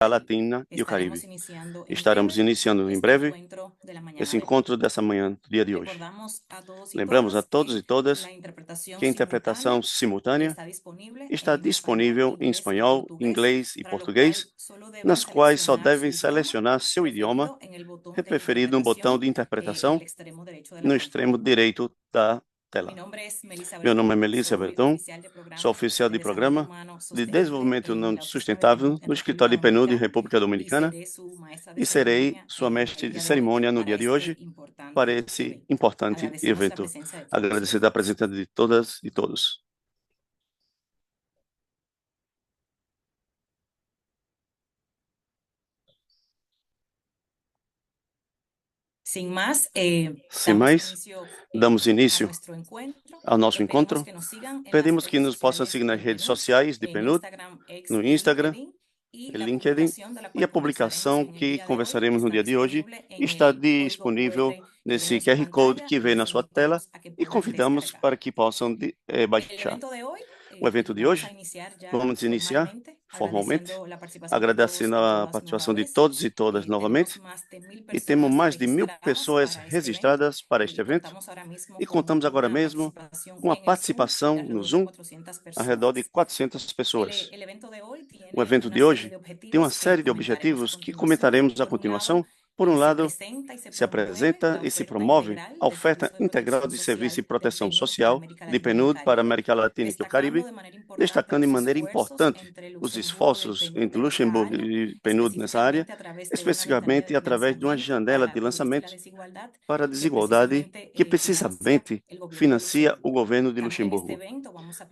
Latina e o Caribe. Estaremos iniciando em breve esse encontro dessa manhã, dia de hoje. Lembramos a todos e todas que a interpretação simultânea está disponível em espanhol, inglês e português, nas quais só devem selecionar seu idioma, preferido no botão de interpretação no extremo direito da tela. Meu nome é Melissa Berton, sou oficial de programa de desenvolvimento não sustentável no escritório de PNUD, República Dominicana, e serei sua mestre de cerimônia no dia de hoje para esse importante evento. Agradecer a presença de todas e todos. Sem mais, damos início ao nosso encontro. Pedimos que nos possam seguir nas redes sociais de PNUD, no Instagram, LinkedIn, e a publicação que conversaremos no dia de hoje está disponível nesse QR Code que vê na sua tela e convidamos para que possam baixar. O evento de hoje, vamos iniciar formalmente, agradecendo a participação de todos e todas novamente, e temos mais de 1.000 pessoas registradas para este evento, e contamos agora mesmo com a participação no Zoom ao redor de 400 pessoas. O evento de hoje tem uma série de objetivos que comentaremos a continuação. Por um lado, se apresenta e se promove a oferta integral de serviço e proteção social de PNUD para a América Latina e o Caribe, destacando de maneira importante os esforços entre Luxemburgo e PNUD nessa área, especificamente através de uma janela de lançamento para a desigualdade que precisamente financia o governo de Luxemburgo.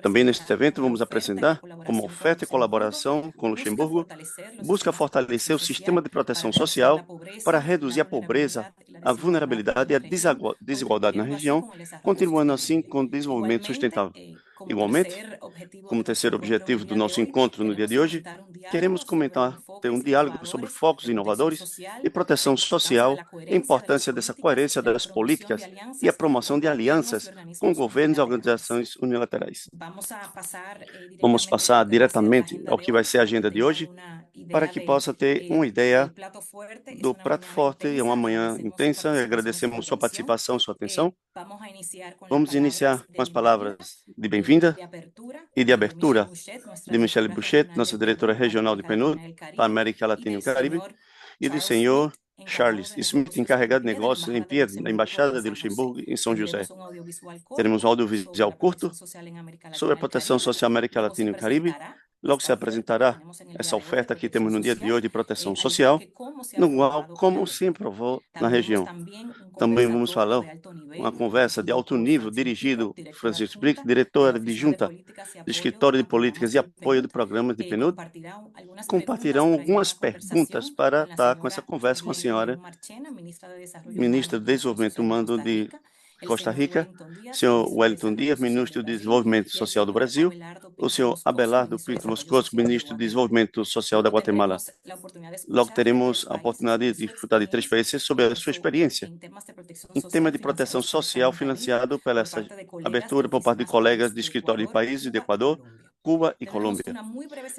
Também neste evento vamos apresentar como oferta e colaboração com Luxemburgo, busca fortalecer o sistema de proteção social para reduzir a pobreza, a vulnerabilidade e a desigualdade na região, continuando assim com o desenvolvimento sustentável. Igualmente, como terceiro objetivo do nosso encontro no dia de hoje, queremos ter um diálogo sobre focos inovadores e proteção social, a importância dessa coerência das políticas e a promoção de alianças com governos e organizações unilaterais. Vamos passar diretamente ao que vai ser a agenda de hoje, para que possa ter uma ideia do prato forte. É uma manhã intensa, agradecemos sua participação, sua atenção. Vamos iniciar com as palavras de bem-vinda e de abertura de Michelle Bouchet, nossa diretora regional de PNUD para a América Latina e o Caribe, e do senhor Charles Smith, encarregado de negócios em PIA da Embaixada de Luxemburgo em São José. Teremos um audiovisual curto sobre a proteção social América Latina e o Caribe. Logo se apresentará essa oferta que temos no dia de hoje de proteção social, no qual, como se provou na região. Também vamos falar uma conversa de alto nível dirigido Francisco Brick, diretora adjunta do Escritório de Políticas e Apoio de Programas de PNUD, compartilharão algumas perguntas para estar com essa conversa com a senhora ministra do Desenvolvimento Humano de Costa Rica, senhor Wellington Dias, ministro do Desenvolvimento Social do Brasil, o senhor Abelardo Pinto Moscoso, ministro do Desenvolvimento Social da Guatemala. Logo teremos a oportunidade de disfrutar de 3 países sobre a sua experiência em tema de proteção social financiado pela essa abertura por parte de colegas de escritório de países de Equador, Cuba e Colômbia.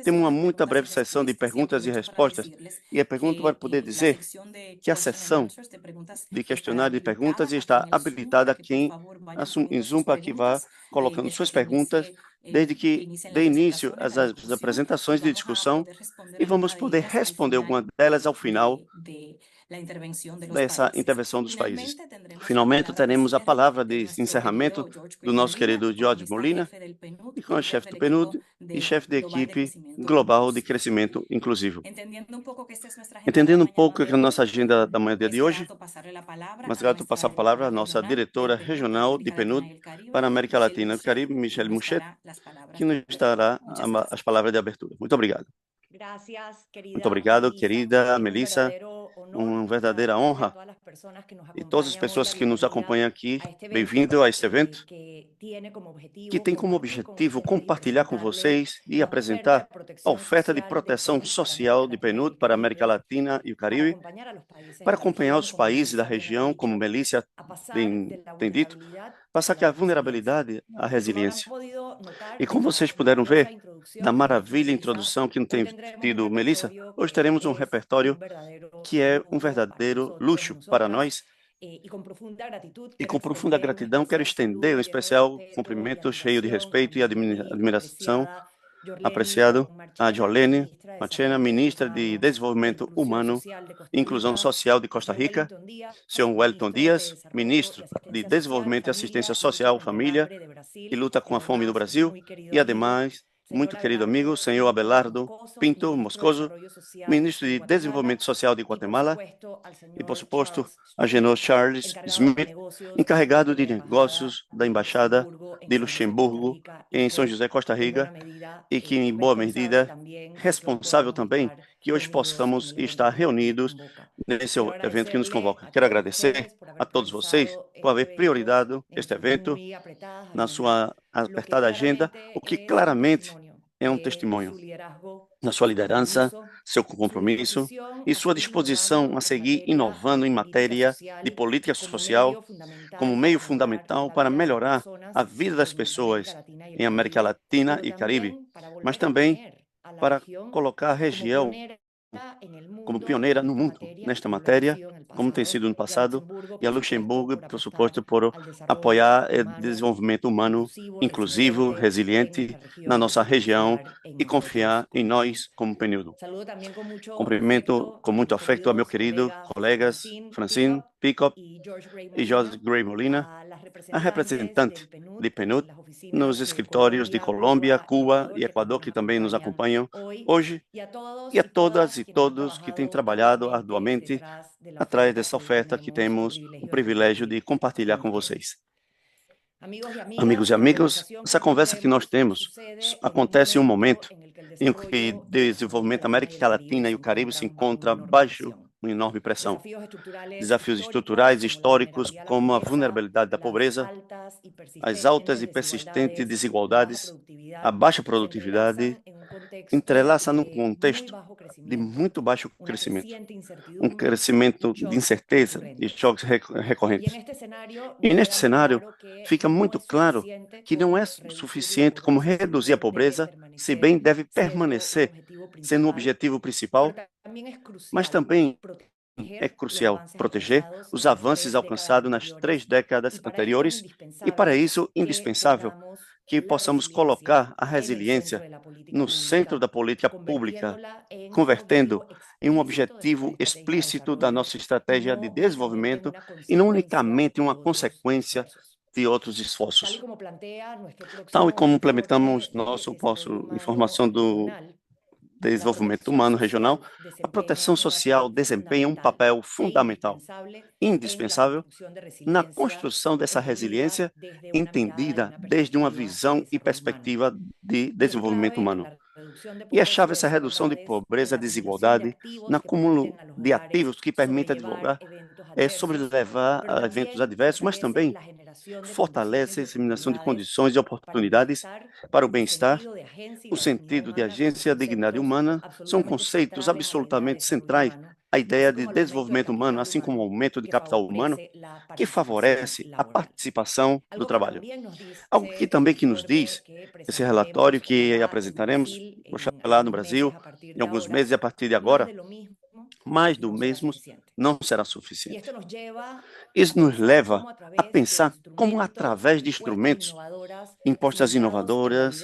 Temos uma muito breve sessão de perguntas e respostas, e a pergunta vai poder dizer que a sessão de questionário de perguntas está habilitada a quem em Zoom para que vá colocando suas perguntas, desde que dê início às apresentações de discussão, e vamos poder responder alguma delas ao final dessa intervenção dos países. Finalmente, teremos a palavra de encerramento do nosso querido George Molina, e com o chefe do PNUD e chefe de equipe global de crescimento inclusivo. Entendendo um pouco a nossa agenda da manhã de hoje, mas grato passar a palavra à nossa diretora regional de PNUD para a América Latina e o Caribe, Michelle Bouchet, que nos dará as palavras de abertura. Muito obrigado. Muito obrigado, querida Melissa. uma verdadeira honra. E todas as pessoas que nos acompanham aqui, bem-vindo a este evento, que tem como objetivo compartilhar com vocês e apresentar a oferta de proteção social de PNUD para a América Latina e o Caribe, para acompanhar os países da região, como Melícia tem dito, passar que a vulnerabilidade, a resiliência. E como vocês puderam ver, da maravilha introdução que não tem tido Melissa, hoje teremos um repertório que é um verdadeiro luxo para nós. E com profunda gratidão, quero estender um especial cumprimento cheio de respeito e admiração apreciado a Jolene Machena, ministra de Desenvolvimento Humano e Inclusão Social de Costa Rica, Sr. Wellington Dias, ministro de Desenvolvimento e Assistência Social, Família e Luta com a Fome no Brasil, e, ademais, muito querido amigo, Sr. Abelardo Pinto Moscoso, ministro de Desenvolvimento Social de Guatemala, e, por suposto, a Genor Charles Smith, encarregado de negócios da Embaixada de Luxemburgo em São José, Costa Rica, e que, em boa medida, responsável também que hoje possamos estar reunidos nesse evento que nos convoca. Quero agradecer a todos vocês por haver priorizado este evento na sua apertada agenda, o que claramente é um testemunho na sua liderança, seu compromisso e sua disposição a seguir inovando em matéria de política social como meio fundamental para melhorar a vida das pessoas em América Latina e Caribe, mas também para colocar a região como pioneira no mundo nesta matéria, como tem sido no passado, e a Luxemburgo, por suposto, por apoiar o desenvolvimento humano inclusivo, resiliente na nossa região e confiar em nós como período. Cumprimento com muito afeto a meu querido colegas Francine Pickup e Jorge Gray Molina, a representante de PNUD nos escritórios de Colômbia, Cuba e Equador, que também nos acompanham hoje, e a todas e todos que têm trabalhado arduamente atrás dessa oferta que temos o privilégio de compartilhar com vocês. Amigos e amigas, essa conversa que nós temos acontece em um momento em que o desenvolvimento da América Latina e o Caribe se encontra baixo uma enorme pressão. Desafios estruturais e históricos, como a vulnerabilidade da pobreza, as altas e persistentes desigualdades, a baixa produtividade, entrelaçam num contexto de muito baixo crescimento, um crescimento de incerteza e choques recorrentes. E neste cenário, fica muito claro que não é suficiente como reduzir a pobreza, se bem deve permanecer sendo um objetivo principal, mas também é crucial proteger os avanços alcançados nas 3 décadas anteriores e, para isso, indispensável que possamos colocar a resiliência no centro da política pública, convertendo em um objetivo explícito da nossa estratégia de desenvolvimento e não unicamente uma consequência de outros esforços. Tal e como implementamos nossa informação do desenvolvimento humano regional, a proteção social desempenha um papel fundamental, indispensável, na construção dessa resiliência entendida desde uma visão e perspectiva de desenvolvimento humano. E a chave é essa redução de pobreza e desigualdade no acúmulo de ativos que permita divulgar, sobrelevar a eventos adversos, mas também fortalece a disseminação de condições e oportunidades para o bem-estar. O sentido de agência e a dignidade humana são conceitos absolutamente centrais à ideia de desenvolvimento humano, assim como o aumento de capital humano, que favorece a participação do trabalho. Algo que também que nos diz esse relatório que apresentaremos, vou falar no Brasil, em alguns meses, e a partir de agora, mais do mesmo não será suficiente. Isso nos leva a pensar como, através de instrumentos, impostas inovadoras,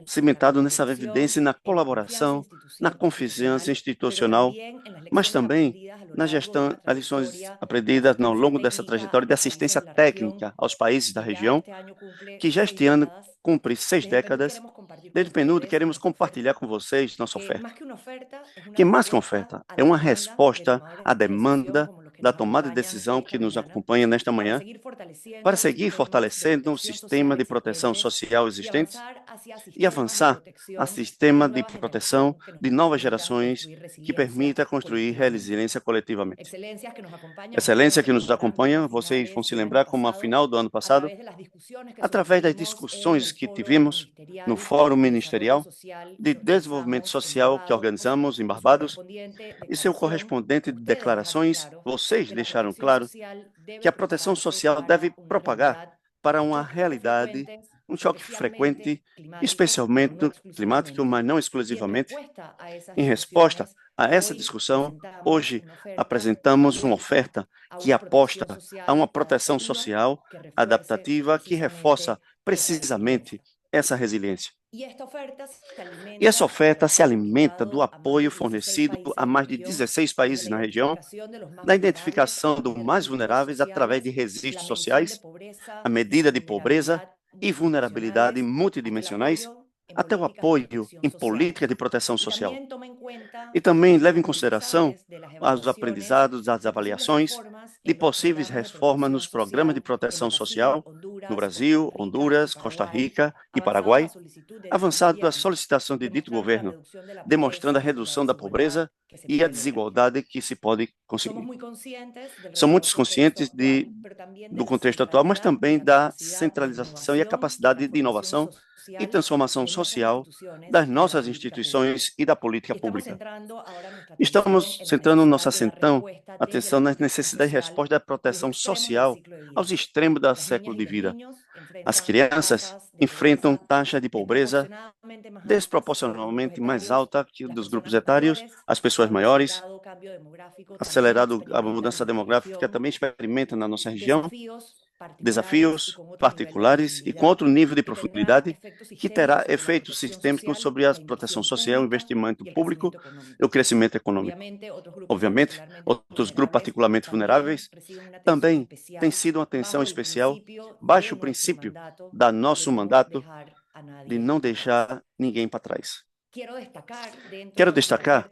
cimentado nessa evidência na colaboração, na confiança institucional, mas também na gestão, as lições aprendidas ao longo dessa trajetória de assistência técnica aos países da região, que já este ano cumpre 6 décadas. Desde o PNUD, queremos compartilhar com vocês nossa oferta, que mais que uma oferta, é uma resposta à demanda da tomada de decisão que nos acompanha nesta manhã, para seguir fortalecendo o sistema de proteção social existente e avançar a sistema de proteção de novas gerações que permita construir resiliência coletivamente. Excelência que nos acompanha, vocês vão se lembrar como, a final do ano passado, através das discussões que tivemos no Fórum Ministerial de Desenvolvimento Social que organizamos em Barbados e seu correspondente de declarações, vocês deixaram claro que a proteção social deve propagar para uma realidade, um choque frequente, especialmente climático, mas não exclusivamente. Em resposta a essa discussão, hoje apresentamos uma oferta que aposta a uma proteção social adaptativa que reforça precisamente essa resiliência. E essa oferta se alimenta do apoio fornecido a mais de 16 países na região, da identificação dos mais vulneráveis através de registros sociais, a medida de pobreza e vulnerabilidade multidimensionais, até o apoio em política de proteção social. E também leva em consideração os aprendizados das avaliações de possíveis reformas nos programas de proteção social no Brasil, Honduras, Costa Rica e Paraguai, avançado a solicitação de dito governo, demonstrando a redução da pobreza e a desigualdade que se pode conseguir. São muito conscientes do contexto atual, mas também da centralização e a capacidade de inovação e transformação social das nossas instituições e da política pública. Estamos centrando nossa atenção nas necessidades de resposta da proteção social aos extremos do século de vida. As crianças enfrentam taxa de pobreza desproporcionalmente mais alta que dos grupos etários, as pessoas maiores, acelerado a mudança demográfica também experimenta na nossa região desafios particulares e com outro nível de profundidade que terá efeitos sistêmicos sobre a proteção social, o investimento público e o crescimento econômico. Obviamente, outros grupos particularmente vulneráveis também têm sido uma atenção especial, baixo o princípio da nosso mandato de não deixar ninguém para trás. Quero destacar,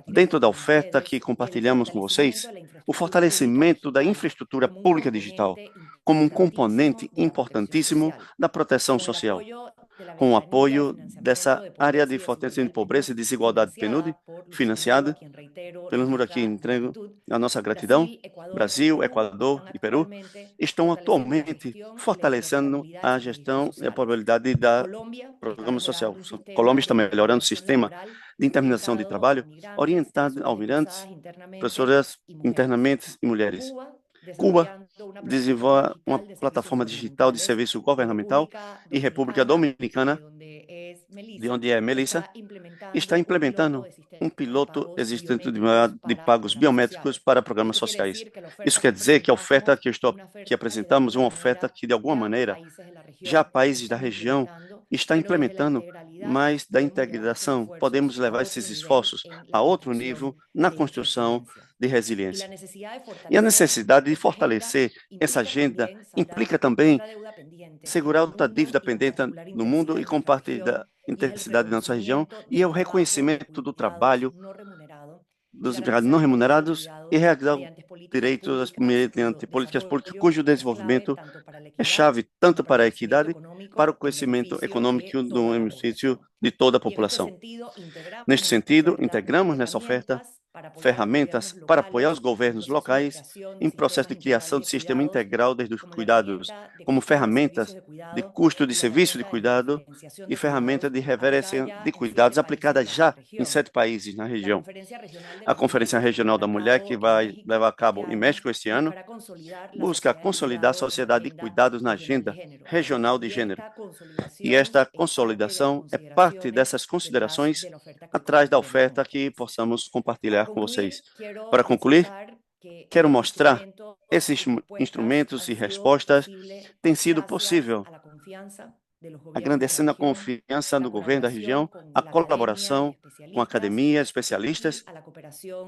dentro da oferta que compartilhamos com vocês, o fortalecimento da infraestrutura pública digital como um componente importantíssimo da proteção social, com o apoio dessa área de fortalecimento de pobreza e desigualdade PNUD, financiada pelos muros aqui entrego a nossa gratidão. Brasil, Equador e Peru estão atualmente fortalecendo a gestão e a probabilidade da programa social. Colômbia está melhorando o sistema de interminação de trabalho orientado a almirantes, professoras internamente e mulheres. Cuba desenvolve uma plataforma digital de serviço governamental e República Dominicana, de onde é Melissa, está implementando um piloto existente de pagos biométricos para programas sociais. Isso quer dizer que a oferta que apresentamos é uma oferta que, de alguma maneira, já países da região estão implementando, mas da integração podemos levar esses esforços a outro nível na construção de resiliência. E a necessidade de fortalecer essa agenda implica também segurar outra dívida pendente no mundo e com parte da intensidade da nossa região, e é o reconhecimento do trabalho dos empregados não remunerados e realizar direitos mediante políticas públicas cujo desenvolvimento é chave tanto para a equidade, para o crescimento econômico do benefício de toda a população. Neste sentido, integramos nessa oferta ferramentas para apoiar os governos locais em processo de criação de sistema integral desde os cuidados, como ferramentas de custo de serviço de cuidado e ferramentas de reverência de cuidados aplicadas já em 7 países na região. A Conferência Regional da Mulher, que vai levar a cabo em México este ano, busca consolidar a sociedade de cuidados na agenda regional de gênero. E esta consolidação é parte dessas considerações atrás da oferta que possamos compartilhar com vocês. Para concluir, quero mostrar esses instrumentos e respostas têm sido possível agradecendo a confiança do governo da região, a colaboração com a academia, especialistas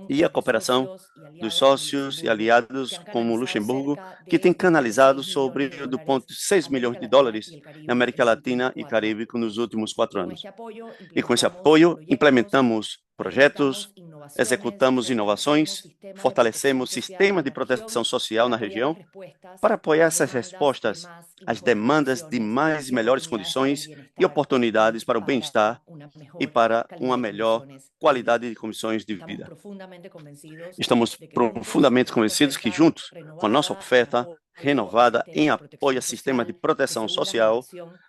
e a cooperação dos sócios e aliados como Luxemburgo, que tem canalizado sobre 2,6 milhões de dólares na América Latina e Caribe nos últimos 4 anos. E com esse apoio, implementamos projetos, executamos inovações, fortalecemos sistemas de proteção social na região para apoiar essas respostas às demandas de mais e melhores condições e oportunidades para o bem-estar e para uma melhor qualidade de condições de vida. Estamos profundamente convencidos que, juntos com a nossa oferta renovada em apoio a sistemas de proteção social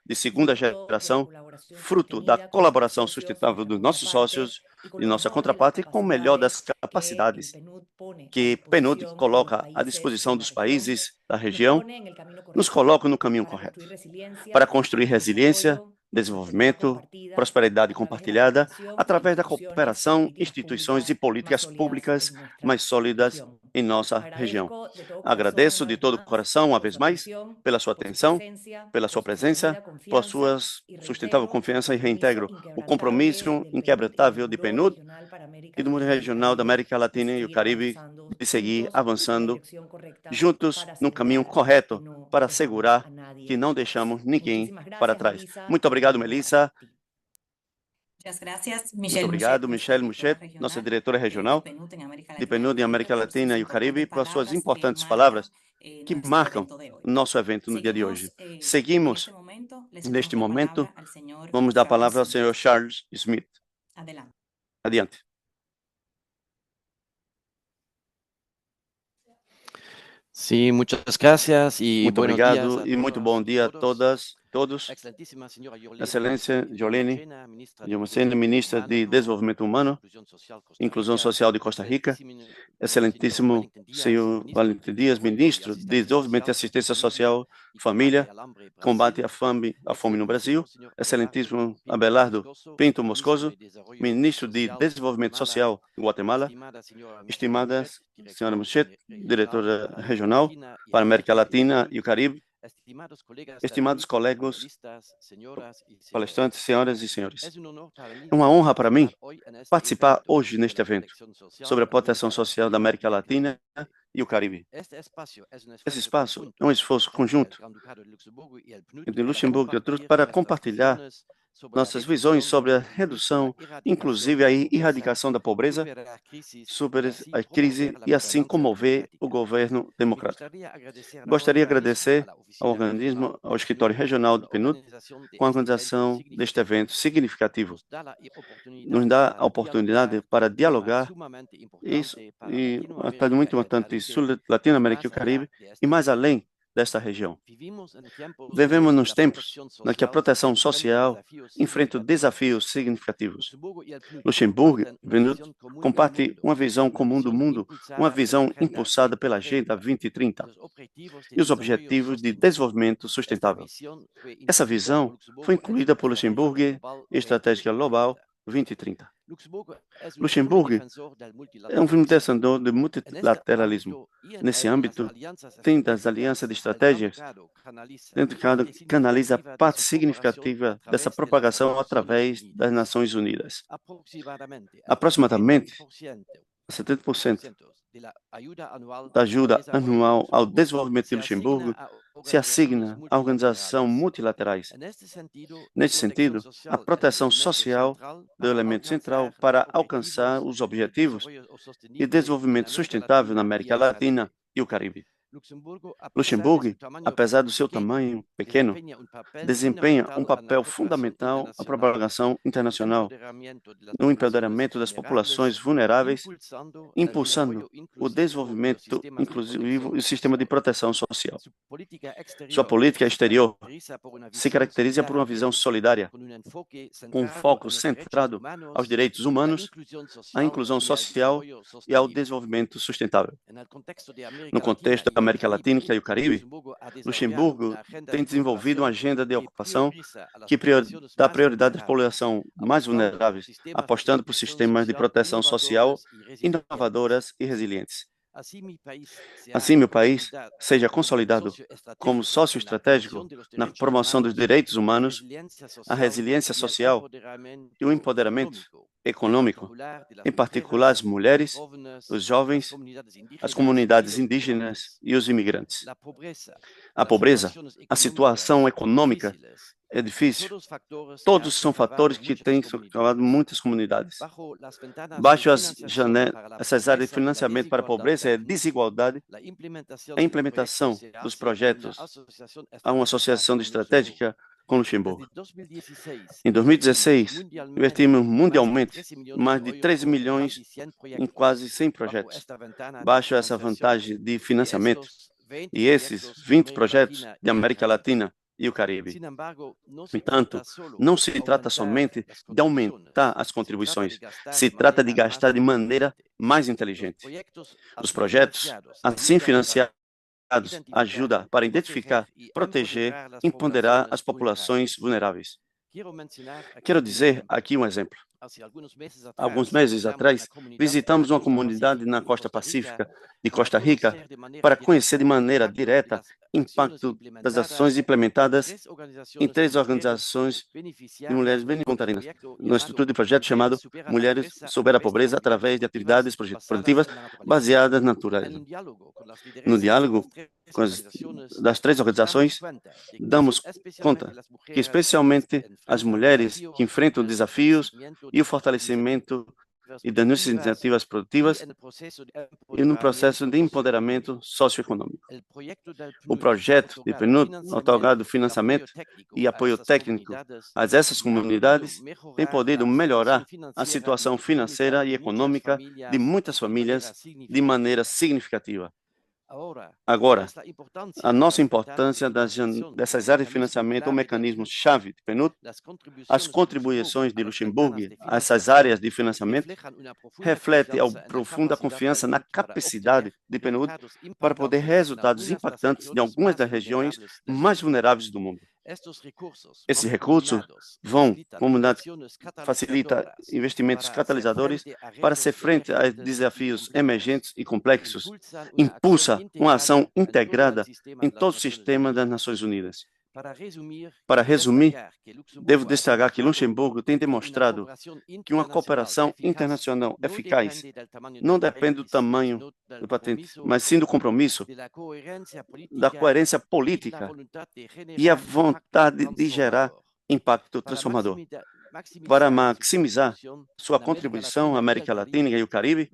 de segunda geração, fruto da colaboração sustentável dos nossos sócios e nossa contraparte, com o melhor das capacidades que PNUD coloca à disposição dos países da região, nos coloca no caminho correto para construir resiliência, desenvolvimento, prosperidade compartilhada através da cooperação, instituições e políticas públicas mais sólidas em nossa região. Agradeço de todo o coração, uma vez mais, pela sua atenção, pela sua presença, pela sua sustentável confiança e reintegro o compromisso inquebrantável de PNUD e do mundo regional da América Latina e o Caribe de seguir avançando juntos no caminho correto para assegurar que não deixamos ninguém para trás. Muito obrigado, Melissa. Muito obrigado, Michelle Mouchet, nossa diretora regional de PNUD em América Latina e o Caribe, por suas importantes palavras que marcam o nosso evento no dia de hoje. Seguimos, neste momento, vamos dar a palavra ao senhor Charles Smith. Adiante. Sí, muchas gracias y Muito buenos obrigado días a e muito todas bom y dia a todos. todos. Excelentíssima señora Excelência Jolene Yomocena, ministra de Desenvolvimento Humano e Inclusão Social de Costa Rica. Excelentíssimo senhor Valentim Dias, ministro de Desenvolvimento e Assistência Social, Família, Combate à Fome no Brasil. Excelentíssimo Abelardo Pinto Moscoso, ministro de Desenvolvimento Social de Guatemala. Estimada senhora Mouchet, diretora regional para a América Latina e o Caribe. Estimados colegas, palestrantes, senhoras e senhores, é uma honra para mim participar hoje neste evento sobre a proteção social da América Latina e o Caribe. Esse espaço é um esforço conjunto entre Luxemburgo e outros para compartilhar nossas visões sobre a redução, inclusive a erradicação da pobreza, superar a crise e assim promover o governo democrático. Gostaria de agradecer ao organismo, ao escritório regional do PNUD, com a organização deste evento significativo. Nos dá a oportunidade para dialogar isso e é muito importante Sul, Latinoamérica e o Caribe e mais além desta região. Vivemos nos tempos em que a proteção social enfrenta desafios significativos. Luxemburgo comparte uma visão comum do mundo, uma visão impulsada pela Agenda 2030 e os Objetivos de Desenvolvimento Sustentável. Essa visão foi incluída por Luxemburgo em Estratégia Global 2030. Luxemburgo é um defensor do multilateralismo. Nesse âmbito, tem das alianças de estratégias, canaliza parte significativa dessa propagação através das Nações Unidas. Aproximadamente 70% da ajuda anual ao desenvolvimento de Luxemburgo se assigna a organizações multilaterais. Neste sentido, a proteção social é o elemento central para alcançar os objetivos de desenvolvimento sustentável na América Latina e o Caribe. Luxemburgo, apesar do seu tamanho pequeno, desempenha um papel fundamental na propagação internacional, no empoderamento das populações vulneráveis, impulsando o desenvolvimento inclusivo e o sistema de proteção social. Sua política exterior se caracteriza por uma visão solidária, com um foco centrado aos direitos humanos, à inclusão social e ao desenvolvimento sustentável. No contexto da América Latina e o Caribe, Luxemburgo tem desenvolvido uma agenda de ocupação que dá prioridade às populações mais vulneráveis, apostando por sistemas de proteção social inovadoras e resilientes. Assim, meu país seja consolidado como sócio estratégico na promoção dos direitos humanos, a resiliência social e o empoderamento econômico, em particular as mulheres, os jovens, as comunidades indígenas e os imigrantes. A pobreza, a situação econômica é difícil. Todos são fatores que têm causado muitas comunidades. Baixo essas áreas de financiamento para a pobreza é desigualdade, a implementação dos projetos a uma associação estratégica com Luxemburgo. Em 2016, investimos mundialmente mais de 13 milhões em quase 100 projetos. Baixo essa vantagem de financiamento e esses 20 projetos de América Latina e o Caribe. No entanto, não se trata somente de aumentar as contribuições, se trata de gastar de maneira mais inteligente. Os projetos, assim financiados, ajudam para identificar, proteger e empoderar as populações vulneráveis. Quero dizer aqui um exemplo. Alguns meses atrás, visitamos uma comunidade na costa pacífica de Costa Rica para conhecer de maneira direta o impacto das ações implementadas em 3 organizações de mulheres voluntarianas, no estrutura de projeto chamado Mulheres Superam a Pobreza através de atividades produtivas baseadas na natureza. No diálogo com das 3 organizações, damos conta que, especialmente as mulheres que enfrentam desafios e o fortalecimento e das nossas iniciativas produtivas e no processo de empoderamento socioeconômico. O projeto de PNUD, otorgado financiamento e apoio técnico a essas comunidades, tem podido melhorar a situação financeira e econômica de muitas famílias de maneira significativa. Agora, a nossa importância dessas áreas de financiamento ou mecanismos-chave de PNUD, as contribuições de Luxemburgo a essas áreas de financiamento, reflete a profunda confiança na capacidade de PNUD para poder resultados impactantes de algumas das regiões mais vulneráveis do mundo. Esses recursos vão, como facilita investimentos catalisadores para ser frente a desafios emergentes e complexos, impulsa uma ação integrada em todo o sistema das Nações Unidas. Para resumir, devo destacar que Luxemburgo tem demonstrado que uma cooperação internacional eficaz não depende do tamanho do patente, mas sim do compromisso, da coerência política e a vontade de gerar impacto transformador. Para maximizar sua contribuição à América Latina e o Caribe,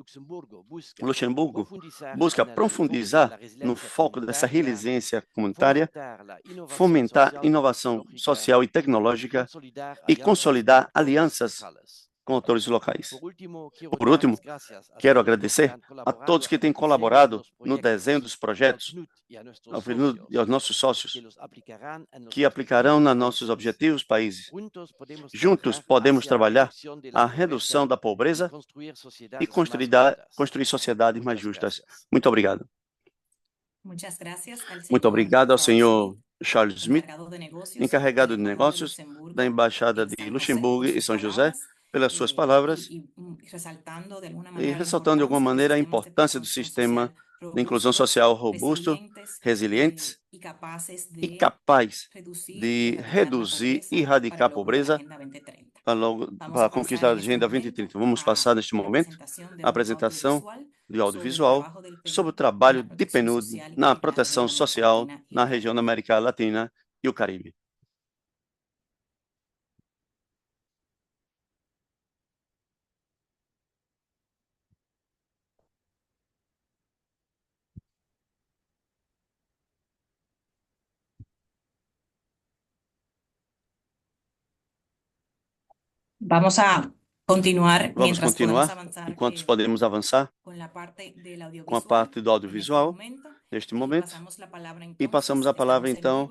Luxemburgo busca profundizar no foco dessa resiliência comunitária, fomentar inovação social e tecnológica e consolidar alianças com autores locais. Por último, quero agradecer a todos que têm colaborado no desenho dos projetos, e aos nossos sócios, que aplicarão nos nossos objetivos países. Juntos podemos trabalhar a redução da pobreza e construir sociedades mais justas. Muito obrigado. Muito obrigado ao senhor Charles Smith, encarregado de negócios da Embaixada de Luxemburgo e São José, pelas suas palavras e ressaltando de alguma maneira a importância do sistema de inclusão social robusto, resiliente e capaz de reduzir e erradicar a pobreza para a conquista da Agenda 2030. Vamos passar neste momento a apresentação do audiovisual sobre o trabalho de PNUD na proteção social na região da América Latina e o Caribe. Vamos a continuar enquanto podemos avançar com a parte do audiovisual neste momento e passamos a palavra então,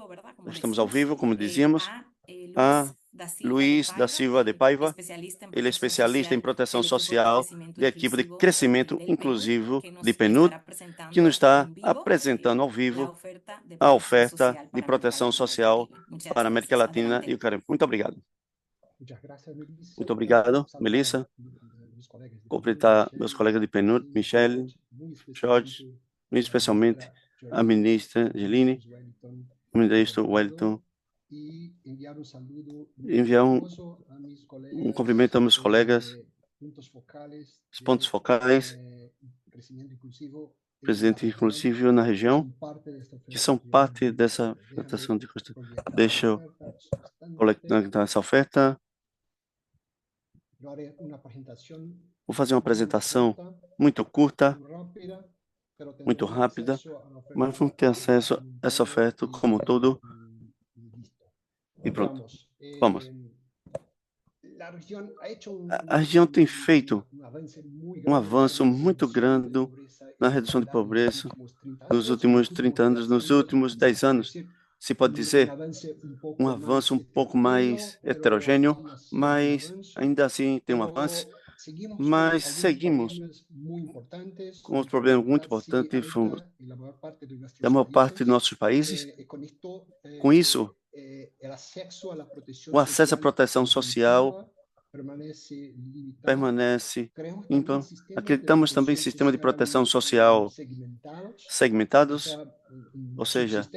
estamos ao vivo, como dizíamos, a Luiz da Silva de Paiva. Ele é especialista em proteção social da equipe de crescimento inclusivo de PNUD, que nos está apresentando ao vivo a oferta de proteção social para a América Latina e o Caribe. Muito obrigado. Muito obrigado, Melissa. Completar meus colegas de PNUD, Michelle, Jorge, especialmente a ministra Geline, o ministro Wellington, enviar um cumprimento aos meus colegas, os pontos focais, presidente inclusive na região, que são parte dessa votação de custo. Deixa eu coletar essa oferta. Vou fazer uma apresentação muito curta, muito rápida, mas vamos ter acesso a essa oferta como um todo. E pronto, vamos. A região tem feito um avanço muito grande na redução de pobreza nos últimos 30 anos, nos últimos 10 anos. Se pode dizer um avanço um pouco mais heterogêneo, mas ainda assim tem um avanço. Mas seguimos com os problemas muito importantes da maior parte dos nossos países. Com isso, o acesso à proteção social permanece ímpar. Acreditamos também em sistemas de proteção social segmentados, ou seja,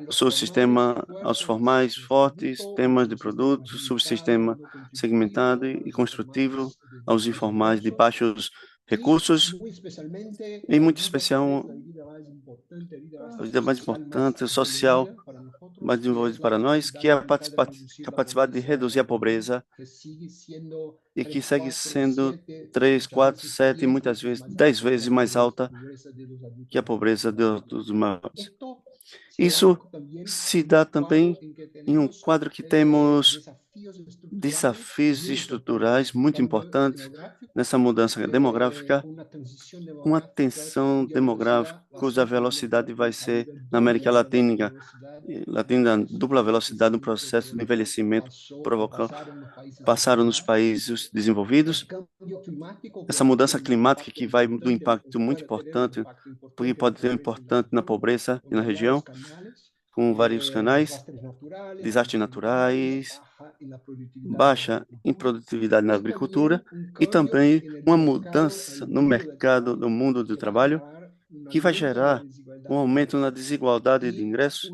o subsistema aos formais fortes, temas de produtos, subsistema segmentado e construtivo aos informais de baixos recursos, e muito especial, a vida mais importante, social, mais desenvolvida para nós, que é a capacidade de reduzir a pobreza e que segue sendo 3, 4, 7 e muitas vezes 10 vezes mais alta que a pobreza dos maiores. Isso se dá também em um quadro que temos desafios estruturais muito importantes nessa mudança demográfica, uma tensão demográfica cuja velocidade vai ser na América Latina, dupla velocidade no processo de envelhecimento passaram nos países desenvolvidos. Essa mudança climática que vai do impacto muito importante, porque pode ter um importante na pobreza e na região, com vários canais, desastres naturais, baixa improdutividade na agricultura e também uma mudança no mercado, no mundo do trabalho, que vai gerar um aumento na desigualdade de ingressos,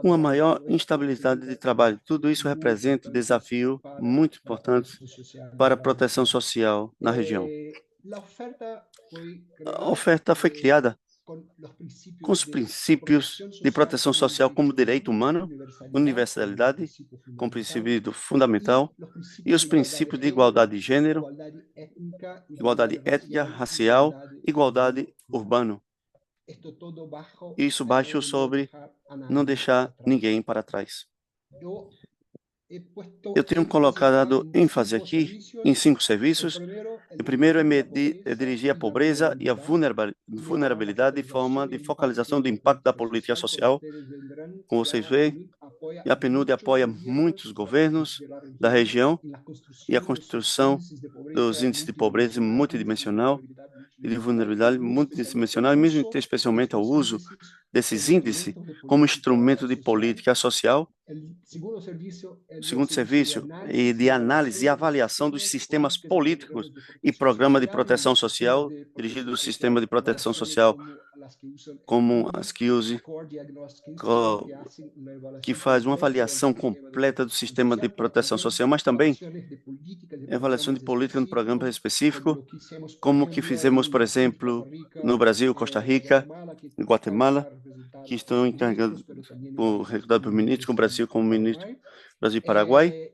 uma maior instabilidade de trabalho. Tudo isso representa um desafio muito importante para a proteção social na região. A oferta foi criada com os princípios de proteção social como direito humano, universalidade, como princípio fundamental, e os princípios de igualdade de gênero, igualdade étnica, racial, igualdade urbana. Isso baixo sobre não deixar ninguém para trás. Eu tenho colocado ênfase aqui em 5 serviços. O primeiro é dirigir a pobreza e a vulnerabilidade de forma de focalização do impacto da política social. Como vocês veem, a PNUD apoia muitos governos da região e a construção dos índices de pobreza multidimensional e de vulnerabilidade multidimensional, e mesmo especialmente ao uso desses índices como instrumento de política social. O segundo serviço é de análise e avaliação dos sistemas políticos e programa de proteção social, dirigido ao sistema de proteção social, como as que use, que faz uma avaliação completa do sistema de proteção social, mas também avaliação de política no programa específico, como que fizemos, por exemplo, no Brasil, Costa Rica, Guatemala, que estão encarregados por ministros, com o Brasil como ministro, Brasil e Paraguai.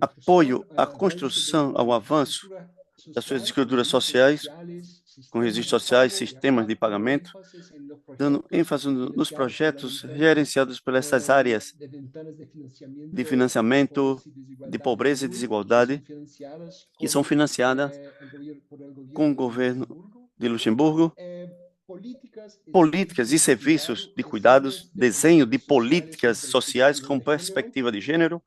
Apoio à construção, ao avanço das suas estruturas sociais, com registros sociais, sistemas de pagamento, dando ênfase nos projetos gerenciados por essas áreas de financiamento, de pobreza e desigualdade, que são financiadas com o governo de Luxemburgo, políticas e serviços de cuidados, desenho de políticas sociais com perspectiva de gênero.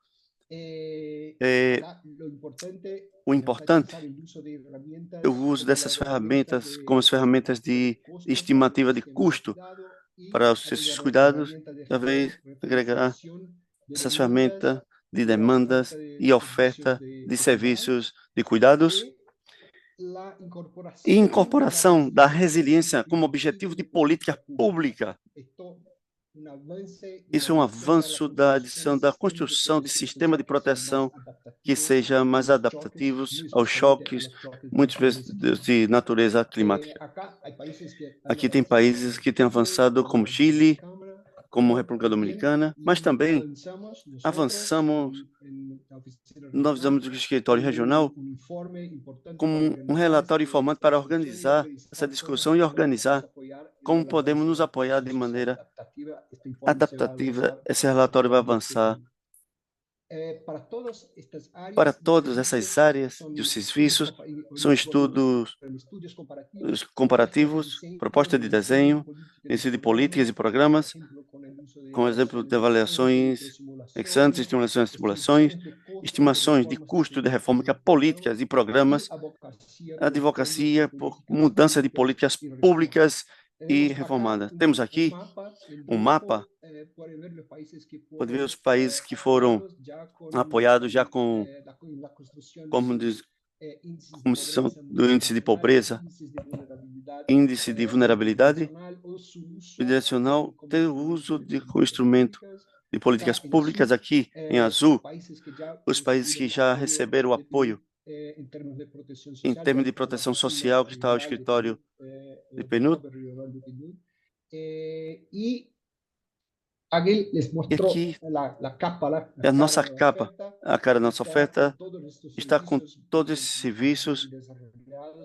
O importante é o uso dessas ferramentas como as ferramentas de estimativa de custo para os esses cuidados, talvez agregar essas ferramentas de demandas e oferta de serviços de cuidados. e incorporação da resiliência como objetivo de política pública. Isso é um avanço da adição da construção de sistema de proteção que seja mais adaptativos aos choques, muitas vezes de natureza climática. Aqui tem países que têm avançado, como Chile, como República Dominicana, mas também avançamos, nós usamos o escritório regional como um relatório informante para organizar essa discussão e organizar como podemos nos apoiar de maneira adaptativa. Esse relatório vai avançar para todas essas áreas de serviços, são estudos comparativos, proposta de desenho, ensino de políticas e programas, com exemplo de avaliações ex ante, estimulações e simulações, estimações de custo de reforma políticas e programas, advocacia por mudança de políticas públicas e reformadas. Temos aqui um mapa, pode ver os países que foram apoiados já como são do índice de pobreza, índice de vulnerabilidade, direcional, tem o uso de instrumento de políticas públicas aqui em azul, os países que já receberam apoio em termos de proteção social, que está o escritório de PNUD. E aqui é a nossa capa, a cara da nossa oferta está com todos esses serviços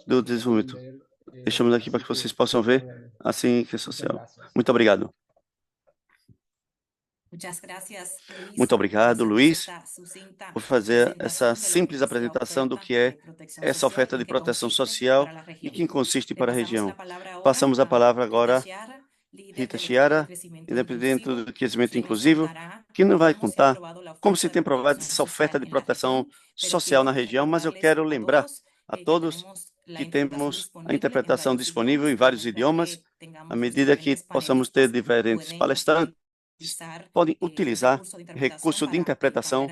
do desenvolvimento. Deixamos aqui para que vocês possam ver, assim que é social. Muito obrigado. Muito obrigado, Luiz, por fazer essa simples apresentação do que é essa oferta de proteção social e que consiste para a região. Passamos a palavra agora a Rita Chiara, independente do crescimento inclusivo, que não vai contar como se tem provado essa oferta de proteção social na região, mas eu quero lembrar a todos que temos a interpretação disponível em vários idiomas, à medida que possamos ter diferentes palestrantes, podem utilizar recurso de interpretação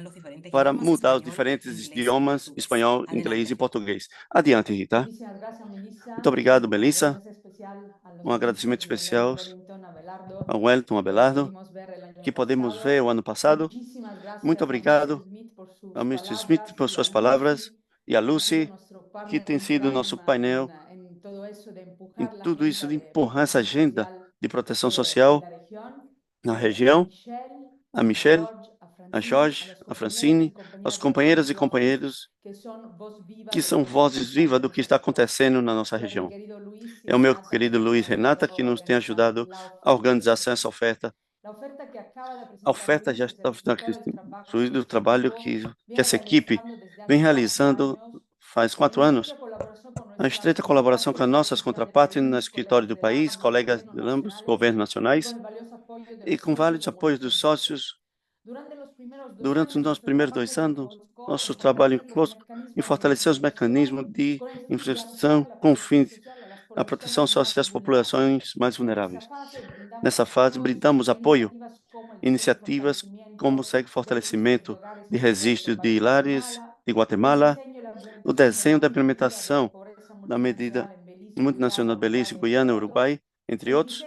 para mudar os diferentes idiomas, espanhol, inglês e português. Adiante, Rita. Muito obrigado, Melissa. Um agradecimento especial ao Wellington Abelardo, que podemos ver o ano passado. Muito obrigado ao Mr. Smith por suas palavras e a Lucy, que tem sido nosso painel em tudo isso de empurrar essa agenda de proteção social na região, a Michelle, a Jorge, a Francine, aos companheiras e companheiros que são vozes vivas do que está acontecendo na nossa região. É o meu querido Luiz Renata que nos tem ajudado a organizar essa oferta. A oferta já está fruído do trabalho que essa equipe vem realizando faz 4 anos. A estreita colaboração com as nossas contrapartes no escritório do país, colegas de ambos, governos nacionais, e com vários apoios dos sócios. Durante os nossos primeiros 2 anos, nosso trabalho em fortalecer os mecanismos de infraestrutura com o fim da proteção social das populações mais vulneráveis. Nessa fase, brindamos apoio a iniciativas como o fortalecimento de registro de lares de Guatemala, o desenho da implementação da medida multinacional Belize, Guiana, Uruguai, entre outros.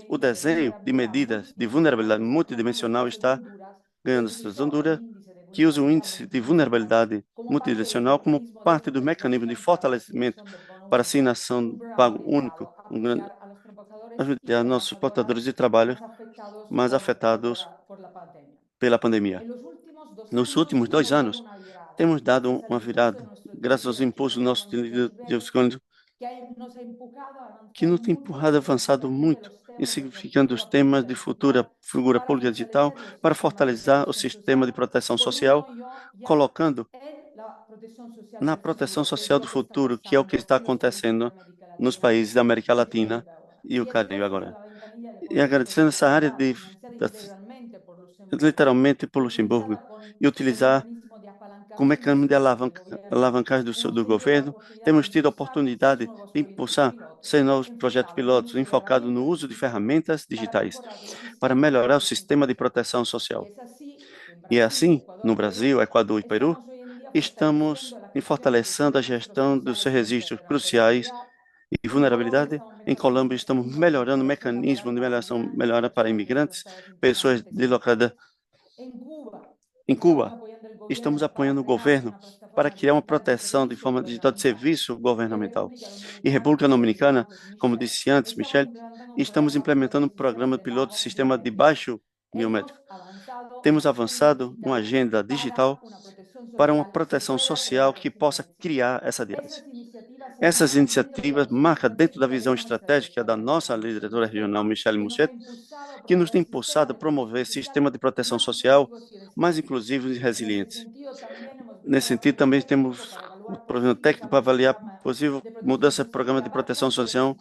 O desenho de medidas de vulnerabilidade multidimensional está ganhando estação Honduras, que usa o índice de vulnerabilidade multidimensional como parte do mecanismo de fortalecimento para assignação de pago único, ajudar nossos portadores de trabalho mais afetados pela pandemia. Nos últimos 2 anos, temos dado uma virada, graças aos impulsos do nosso líder, que nos tem empurrado avançado muito em significando os temas de futura figura pública digital para fortalecer o sistema de proteção social, colocando na proteção social do futuro, que é o que está acontecendo nos países da América Latina e o Caribe agora. E agradecendo essa área literalmente por Luxemburgo e utilizar como mecanismo de alavancagem do governo, temos tido a oportunidade de impulsar 100 novos projetos pilotos enfocados no uso de ferramentas digitais para melhorar o sistema de proteção social. E assim, no Brasil, Equador e Peru, estamos em fortalecendo a gestão dos seus registros cruciais e vulnerabilidade. Em Colômbia, estamos melhorando o mecanismo de melhora para imigrantes, pessoas deslocadas. Em Cuba, estamos apoiando o governo para criar uma proteção de forma digital de serviço governamental. Em República Dominicana, como disse antes, Michel, estamos implementando um programa piloto de sistema de baixo biométrico. Temos avançado uma agenda digital para uma proteção social que possa criar essa diálise. Essas iniciativas marcam dentro da visão estratégica da nossa diretora regional, Michelle Mouchet, que nos tem impulsado a promover sistemas de proteção social mais inclusivos e resilientes. Nesse sentido, também temos o programa técnico para avaliar possível mudança do programa de proteção social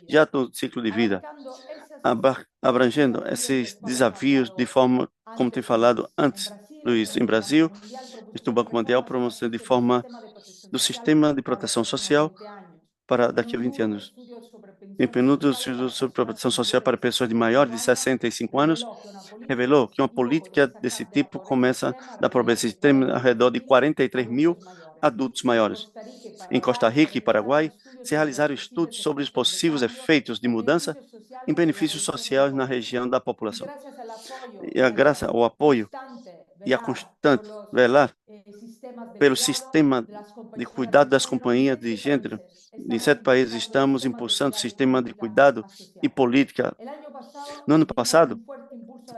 já no ciclo de vida, abrangendo esses desafios de forma, como tem falado antes, Luiz, em Brasil, o Banco Mundial promovendo de forma do sistema de proteção social para daqui a 20 anos. Em período sobre proteção social para pessoas de maior de 65 anos, revelou que uma política desse tipo começa da pobreza extrema ao redor de 43 mil adultos maiores. Em Costa Rica e Paraguai, se realizaram estudos sobre os possíveis efeitos de mudança em benefícios sociais na região da população. E graças ao apoio e a constante velar pelo sistema de cuidado das companhias de gênero, em 7 países estamos impulsando o sistema de cuidado e política. No ano passado,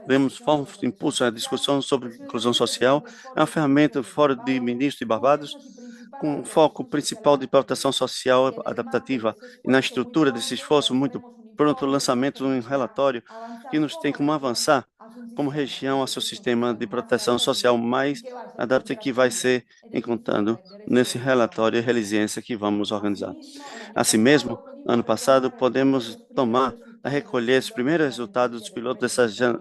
vemos forte impulso à discussão sobre inclusão social, é uma ferramenta fora de ministros de Barbados, com foco principal de proteção social adaptativa e na estrutura desse esforço muito pronto o lançamento de um relatório que nos tem como avançar como região a seu sistema de proteção social mais adaptado que vai ser encontrado nesse relatório de resiliência que vamos organizar. Assim mesmo, ano passado, podemos tomar a recolher os primeiros resultados dos pilotos dessa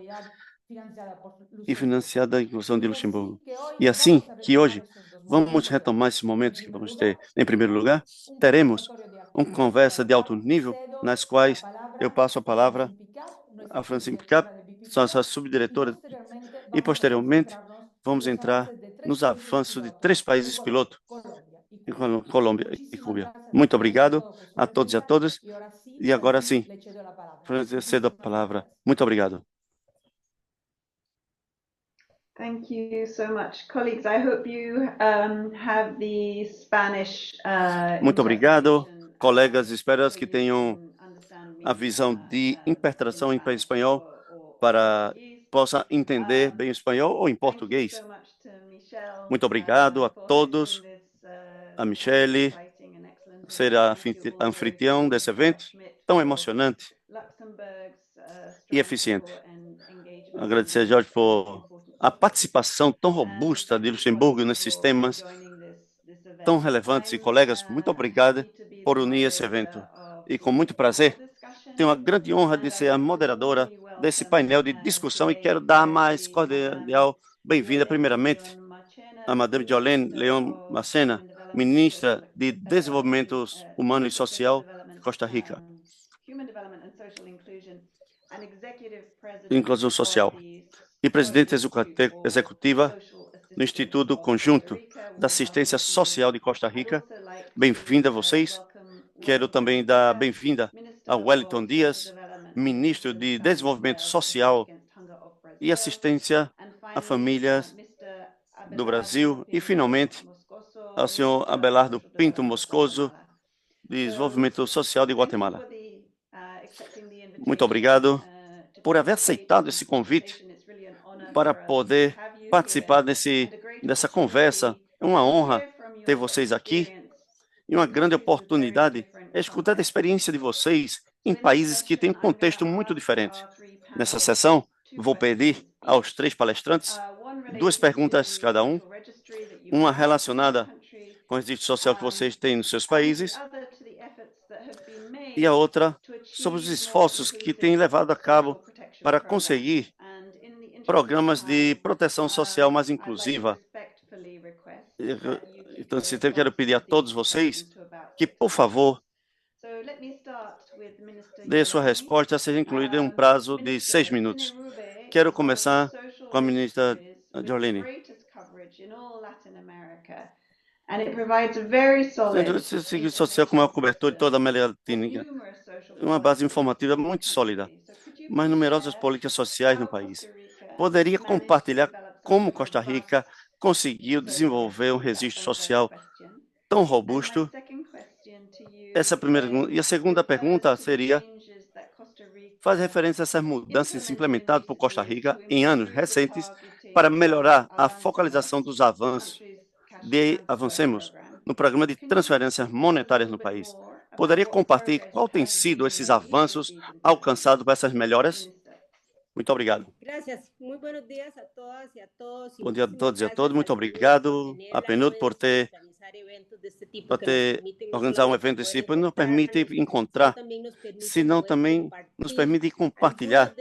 e financiada a inclusão de Luxemburgo. E assim que hoje vamos retomar esses momentos que vamos ter. Em primeiro lugar, teremos uma conversa de alto nível, nas quais eu passo a palavra a Francine Picap, nossa subdiretora, e posteriormente vamos entrar nos avanços de 3 países piloto, Colômbia e Cuba. Muito obrigado a todos e a todas. E agora sim, cedo a palavra. Muito obrigado. Thank you so much, colleagues. I hope you have the Spanish. Muito obrigado, colegas. Espero que tenham a visão de interpretação em espanhol para possa entender bem o espanhol ou em português. Muito obrigado a todos, a Michelle, ser a anfitrião desse evento tão emocionante e eficiente. Agradecer a Jorge por a participação tão robusta de Luxemburgo nesses temas tão relevantes. E colegas, muito obrigado por unir esse evento. E com muito prazer, tenho a grande honra de ser a moderadora desse painel de discussão e quero dar mais cordial bem-vinda, primeiramente, a Madame Jolene Leon Macena, ministra de Desenvolvimento Humano e Social de Costa Rica. Inclusão Social e presidente executiva do Instituto Conjunto da Assistência Social de Costa Rica. Bem-vinda a vocês. Quero também dar bem-vinda a Wellington Dias, ministro de Desenvolvimento Social e Assistência a Famílias do Brasil. E, finalmente, ao senhor Abelardo Pinto Moscoso, de Desenvolvimento Social de Guatemala. Muito obrigado por haver aceitado esse convite para poder participar dessa conversa. É uma honra ter vocês aqui e uma grande oportunidade é escutar a experiência de vocês em países que têm um contexto muito diferente. Nessa sessão, vou pedir aos 3 palestrantes 2 perguntas cada um, uma relacionada com o registro social que vocês têm nos seus países e a outra sobre os esforços que têm levado a cabo para conseguir programas de proteção social mais inclusiva. Então, eu quero pedir a todos vocês que, por favor, dê sua resposta, seja incluída em um prazo de 6 minutos. Quero começar com a ministra Jolene. and it provides a very solid O seguro social com maior cobertura de toda a América Latina, uma base informativa muito sólida, mais numerosas políticas sociais no país. Poderia compartilhar como Costa Rica conseguiu desenvolver um registro social tão robusto? Essa é a primeira pergunta. E a segunda pergunta seria: faz referência a essas mudanças implementadas por Costa Rica em anos recentes para melhorar a focalização dos avanços avancemos no programa de transferências monetárias no país. Poderia compartilhar qual tem sido esses avanços alcançados por essas melhoras? Muito obrigado. Bom dia a todos e a todas. Muito obrigado a PNUD por ter organizado um evento desse tipo. Nos permite encontrar, senão também nos permite compartilhar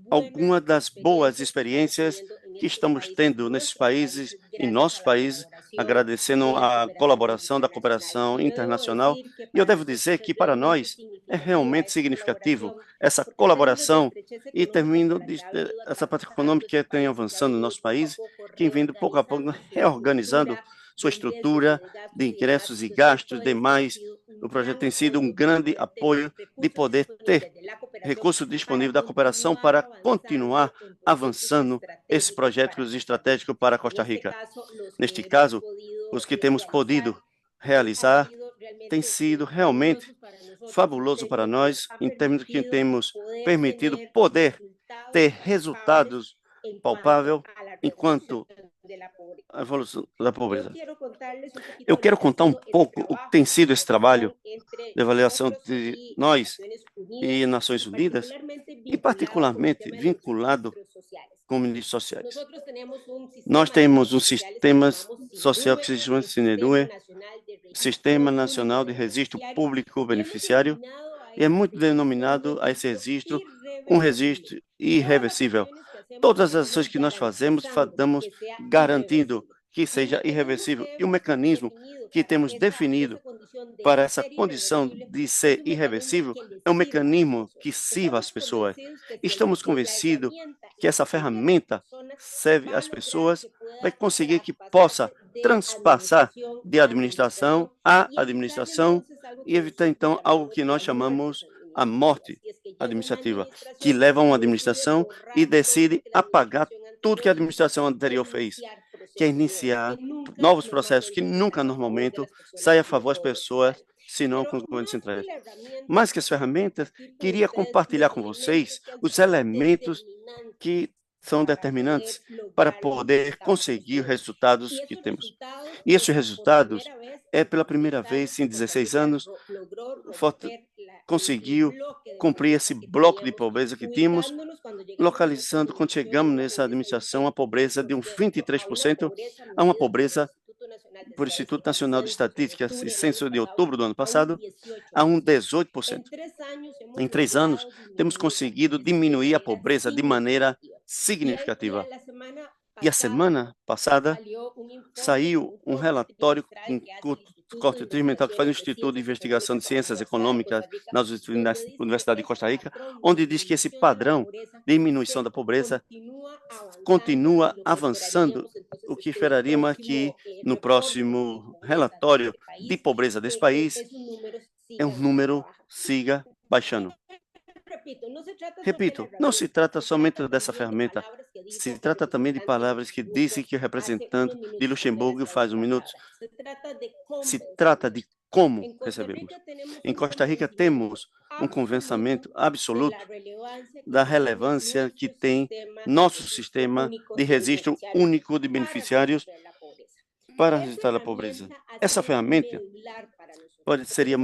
algumas das boas experiências que estamos tendo nesses países, em nossos países, agradecendo a colaboração da cooperação internacional. E eu devo dizer que, para nós, é realmente significativo essa colaboração e termino essa parte econômica que tem avançando no nosso país, que vem pouco a pouco reorganizando sua estrutura de ingressos e gastos demais. O projeto tem sido um grande apoio de poder ter recursos disponíveis da cooperação para continuar avançando esse projeto estratégico para Costa Rica. Neste caso, os que temos podido realizar tem sido realmente fabuloso para nós, em termos de que temos permitido poder ter resultados palpáveis enquanto a evolução da pobreza. Eu quero contar um pouco o que tem sido esse trabalho de avaliação de nós e Nações Unidas, e particularmente vinculado com ministros sociais. Nós temos um sistema social que se chama SINEDUE, Sistema Nacional de Registro Público Beneficiário, e é muito denominado a esse registro um registro irreversível. Todas as ações que nós fazemos garantindo que seja irreversível. E o mecanismo que temos definido para essa condição de ser irreversível é um mecanismo que sirva às pessoas. Estamos convencidos que essa ferramenta serve às pessoas, vai conseguir que possa transpassar de administração a administração e evitar, então, algo que nós chamamos a morte administrativa, que leva a uma administração e decide apagar tudo que a administração anterior fez, que é iniciar novos processos que nunca, normalmente, saem a favor das pessoas, senão com os governos centrais. Mais que as ferramentas, queria compartilhar com vocês os elementos que são determinantes para poder conseguir os resultados que temos. E esses resultados pela primeira vez em 16 anos, conseguiu cumprir esse bloco de pobreza que tínhamos, localizando, quando chegamos nessa administração, a pobreza de 23% a uma pobreza, por Instituto Nacional de Estatística, censo de outubro do ano passado, a 18%. Em 3 anos, temos conseguido diminuir a pobreza de maneira significativa. E a semana passada saiu um relatório com corte trimestrial que faz o Instituto de Investigação de Ciências Econômicas na Universidade de Costa Rica, onde diz que esse padrão de diminuição da pobreza continua avançando, o que esperaríamos que no próximo relatório de pobreza desse país um número siga baixando. Repito, não se trata somente dessa ferramenta, se trata também de palavras que dizem que o representante de Luxemburgo faz um minuto. Se trata de como recebemos. Em Costa Rica temos um convencimento absoluto da relevância que tem nosso sistema de registro único de beneficiários para registrar a pobreza. Essa ferramenta seria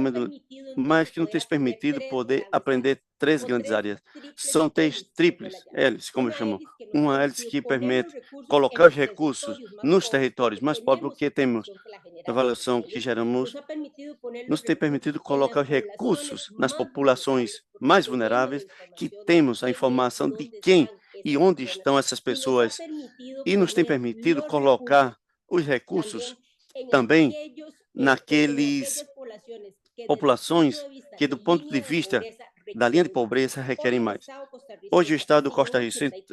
mais que não tem permitido poder aprender 3 grandes áreas. São 3 triples hélices, como eu chamo. Uma hélice que permite colocar os recursos nos territórios mais pobres, porque temos a avaliação que geramos, nos tem permitido colocar os recursos nas populações mais vulneráveis, que temos a informação de quem e onde estão essas pessoas, e nos tem permitido colocar os recursos também naqueles populações que, do ponto de vista da linha de pobreza requerem mais. Hoje, o Estado costarricense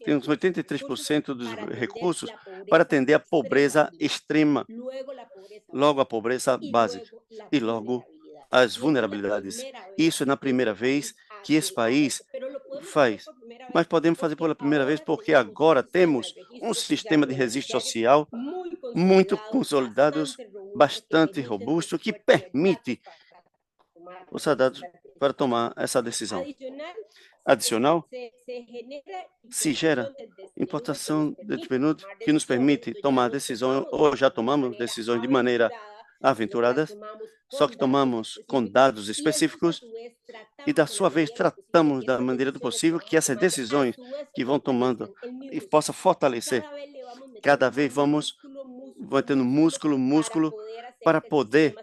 tem uns 83% dos recursos para atender a pobreza extrema, logo a pobreza básica e logo as vulnerabilidades. Isso é na primeira vez que esse país faz. Mas podemos fazer pela primeira vez porque agora temos um sistema de registro social muito consolidado, bastante robusto, que permite os cidadãos para tomar essa decisão. Adicional, se gera importação de PNUD que nos permite tomar decisões, ou já tomamos decisões de maneira aventurada, só que tomamos com dados específicos e, da sua vez, tratamos da maneira do possível que essas decisões que vão tomando e possa fortalecer. Cada vez vamos tendo músculo para poder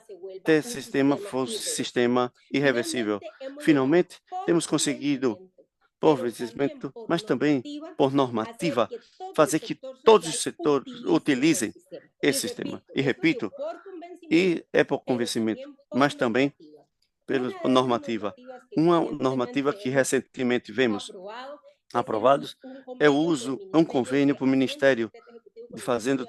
ter sistema irreversível. Finalmente, temos conseguido, por investimento, mas também por normativa, fazer que todos os setores utilizem esse sistema. E repito, e é por convencimento, mas também por normativa. Uma normativa que recentemente vemos aprovados é o uso, um convênio para o Ministério de Fazenda,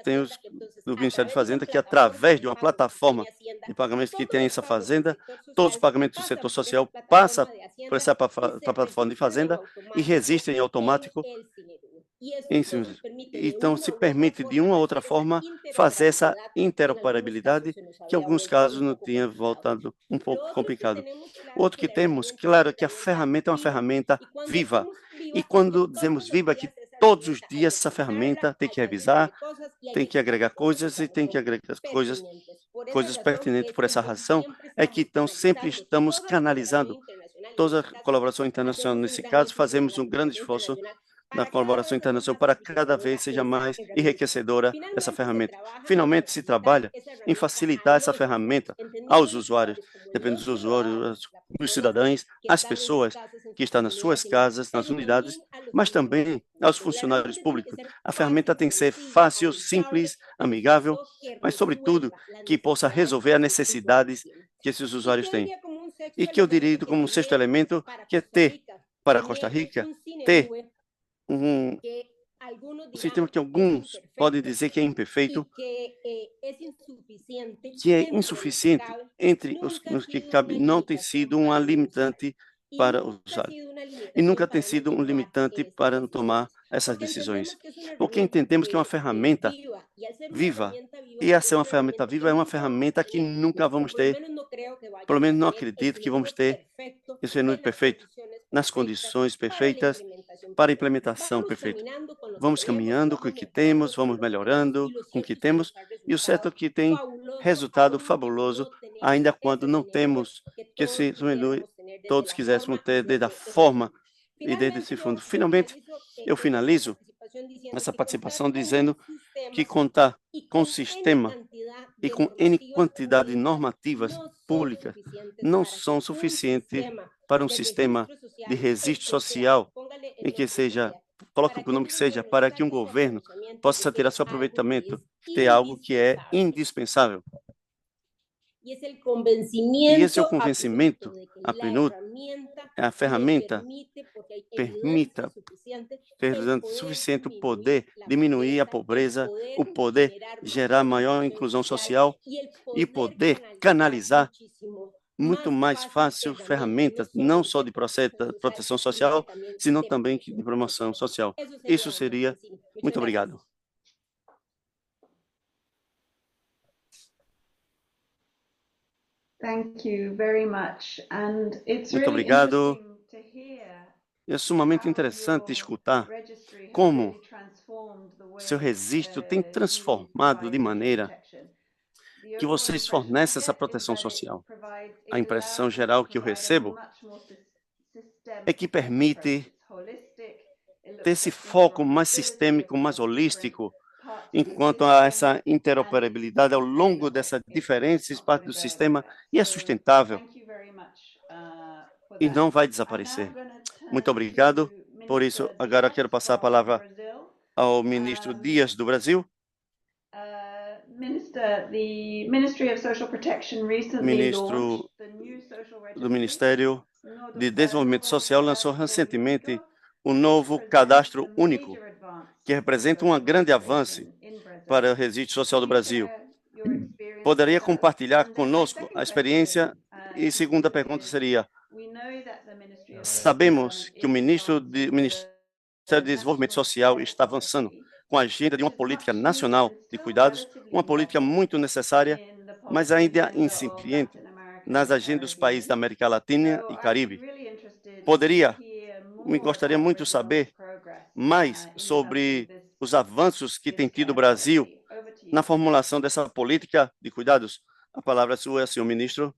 do Ministério de Fazenda, que através de uma plataforma de pagamentos que tem essa fazenda, todos os pagamentos do setor social passam por essa plataforma de fazenda e registrem em automático. Então, se permite, de uma ou outra forma, fazer essa interoperabilidade, que em alguns casos não tinha voltado um pouco complicado. Outro que temos, claro, que a ferramenta é uma ferramenta viva. E quando dizemos viva, é que todos os dias essa ferramenta tem que revisar, tem que agregar coisas e tem que agregar coisas pertinentes. Por essa razão, é que então sempre estamos canalizando toda a colaboração internacional. Nesse caso, fazemos um grande esforço na colaboração internacional para cada vez seja mais enriquecedora essa ferramenta. Finalmente, se trabalha em facilitar essa ferramenta aos usuários, depende dos usuários, dos cidadãos, às pessoas que estão nas suas casas, nas unidades, mas também aos funcionários públicos. A ferramenta tem que ser fácil, simples, amigável, mas, sobretudo, que possa resolver as necessidades que esses usuários têm. E que eu diria como um sexto elemento, que é ter, para Costa Rica, ter um sistema que alguns podem dizer que é imperfeito, que é insuficiente entre os que cabe, não tem sido uma limitante para os usuários. E nunca tem sido um limitante para tomar essas decisões. Porque entendemos que é uma ferramenta viva. E essa é uma ferramenta viva, é uma ferramenta que nunca vamos ter, pelo menos não acredito que vamos ter esse menu perfeito, nas condições perfeitas, para a implementação perfeita. Vamos caminhando com o que temos, vamos melhorando com o que temos, e o certo é que tem resultado fabuloso, ainda quando não temos que esse menu todos quiséssemos ter desde a forma e desde esse fundo. Finalmente, eu finalizo essa participação dizendo que contar com o sistema e com N quantidade de normativas públicas não são suficientes para um sistema de registro social em que seja, coloque o nome que seja, para que um governo possa tirar seu aproveitamento, ter algo que é indispensável. E esse é o convencimento a PNUD, a ferramenta permita ter suficiente poder diminuir a pobreza, o poder gerar maior inclusão social e poder canalizar muito mais fácil ferramentas, não só de proteção social, senão também de promoção social. Isso seria. Muito obrigado. Thank you very much. And it's Muito really obrigado. interesting to hear É sumamente interessante escutar como seu registro tem transformado de maneira que vocês fornecem essa proteção social. A impressão geral que eu recebo é que permite ter esse foco mais sistêmico, mais holístico, enquanto a essa interoperabilidade ao longo dessas diferentes partes do sistema e é sustentável e não vai desaparecer. Muito obrigado. Por isso, agora quero passar a palavra ao ministro Dias do Brasil. Ministro do Ministério de Desenvolvimento Social lançou recentemente um novo cadastro único, que representa um grande avanço para o registro social do Brasil. Poderia compartilhar conosco a experiência? E segunda pergunta seria: sabemos que o Ministério de Desenvolvimento Social está avançando com a agenda de uma política nacional de cuidados, uma política muito necessária, mas ainda incipiente nas agendas dos países da América Latina e Caribe. Gostaria muito de saber mais sobre os avanços que tem tido o Brasil na formulação dessa política de cuidados. A palavra é sua, senhor ministro.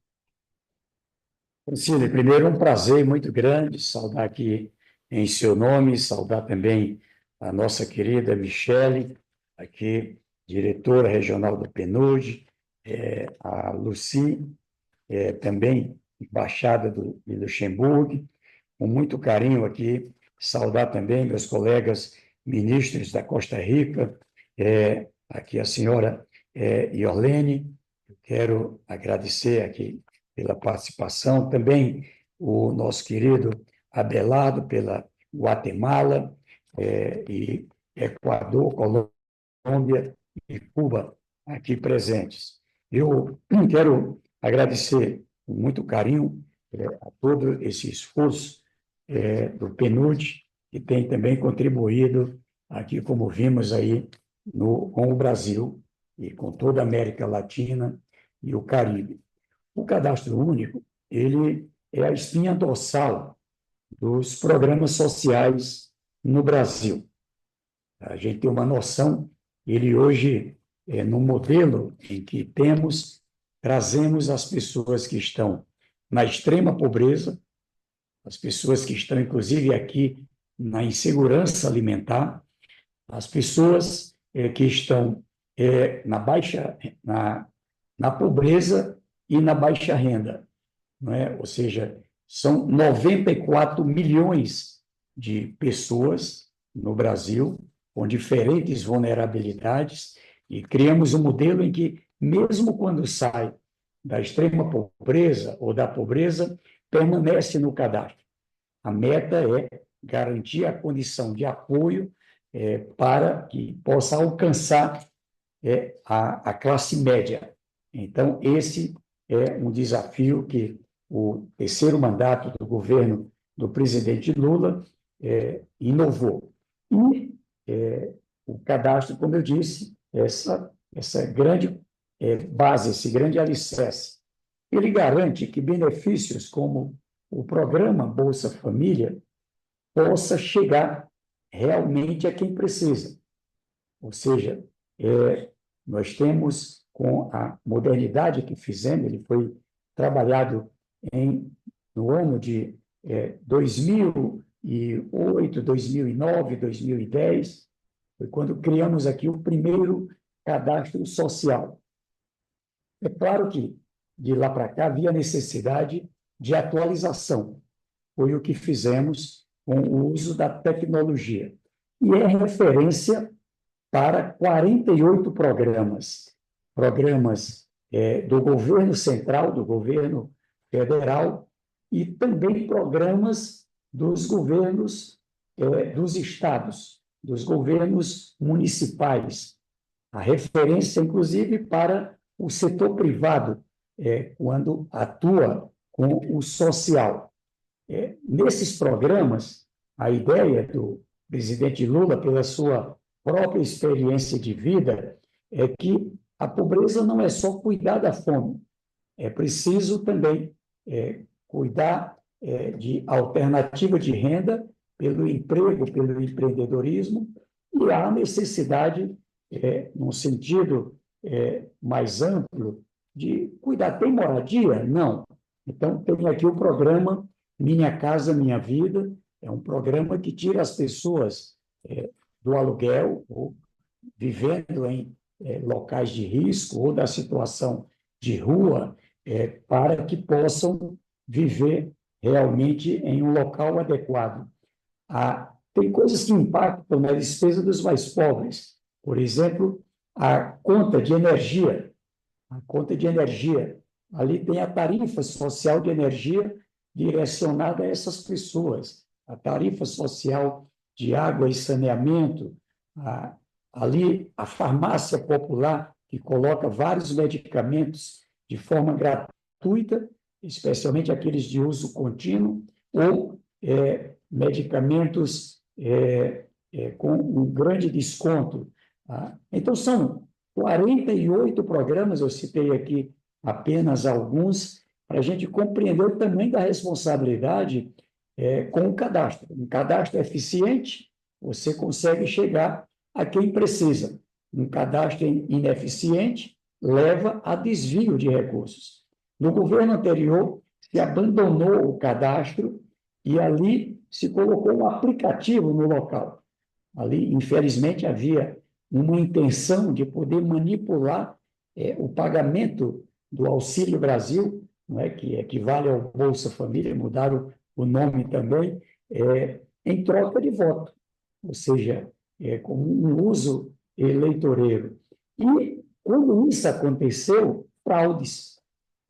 Francine, primeiro um prazer muito grande saudar aqui em seu nome, saudar também a nossa querida Michele, aqui, diretora regional do PNUD, a Lucy, também embaixada de Luxemburgo, com muito carinho aqui, saudar também meus colegas ministros da Costa Rica, aqui a senhora Iorlene, quero agradecer aqui pela participação, também o nosso querido Abelardo, pela Guatemala, e Equador, Colômbia e Cuba aqui presentes. Eu quero agradecer com muito carinho a todo esse esforço do PNUD, que tem também contribuído aqui, como vimos aí, com o Brasil e com toda a América Latina e o Caribe. O cadastro único, ele é a espinha dorsal dos programas sociais no Brasil. A gente tem uma noção, ele hoje, no modelo em que trazemos as pessoas que estão na extrema pobreza, as pessoas que estão, inclusive, aqui na insegurança alimentar, as pessoas que estão na pobreza e na baixa renda, não é? Ou seja, são 94 milhões de pessoas no Brasil com diferentes vulnerabilidades e criamos um modelo em que, mesmo quando sai da extrema pobreza ou da pobreza, permanece no cadastro. A meta é garantir a condição de apoio para que possa alcançar a classe média. Então, esse é um desafio que o terceiro mandato do governo do presidente Lula inovou. E o cadastro, como eu disse, essa grande base, esse grande alicerce, ele garante que benefícios como o programa Bolsa Família possa chegar realmente a quem precisa. Ou seja, nós temos, com a modernidade que fizemos, ele foi trabalhado no ano de 2008, 2009, 2010, foi quando criamos aqui o primeiro cadastro social. É claro que, de lá para cá, havia necessidade de atualização. Foi o que fizemos com o uso da tecnologia. E é referência para 48 programas do governo central, do governo federal, e também programas dos governos dos estados, dos governos municipais. A referência, inclusive, para o setor privado, quando atua com o social. Nesses programas, a ideia do presidente Lula, pela sua própria experiência de vida, é que a pobreza não é só cuidar da fome, é preciso também cuidar de alternativa de renda pelo emprego, pelo empreendedorismo, e há necessidade, num sentido mais amplo, de cuidar. Tem moradia? Não. Então, tem aqui o programa Minha Casa Minha Vida, é um programa que tira as pessoas do aluguel, ou vivendo em locais de risco, ou da situação de rua, para que possam viver realmente em um local adequado. Tem coisas que impactam na despesa dos mais pobres. Por exemplo, a conta de energia. A conta de energia. Ali tem a tarifa social de energia direcionada a essas pessoas. A tarifa social de água e saneamento, ali a farmácia popular, que coloca vários medicamentos de forma gratuita, especialmente aqueles de uso contínuo, ou medicamentos com um grande desconto. Tá? Então, são 48 programas, eu citei aqui apenas alguns, para a gente compreender o tamanho da responsabilidade com o cadastro. Um cadastro eficiente, você consegue chegar a quem precisa. Um cadastro ineficiente leva a desvio de recursos. No governo anterior, se abandonou o cadastro e ali se colocou um aplicativo no local. Ali, infelizmente, havia uma intenção de poder manipular o pagamento do Auxílio Brasil, não é, que equivale ao Bolsa Família, mudaram o nome também, em troca de voto, ou seja, como um uso eleitoreiro. E, quando isso aconteceu, fraudes.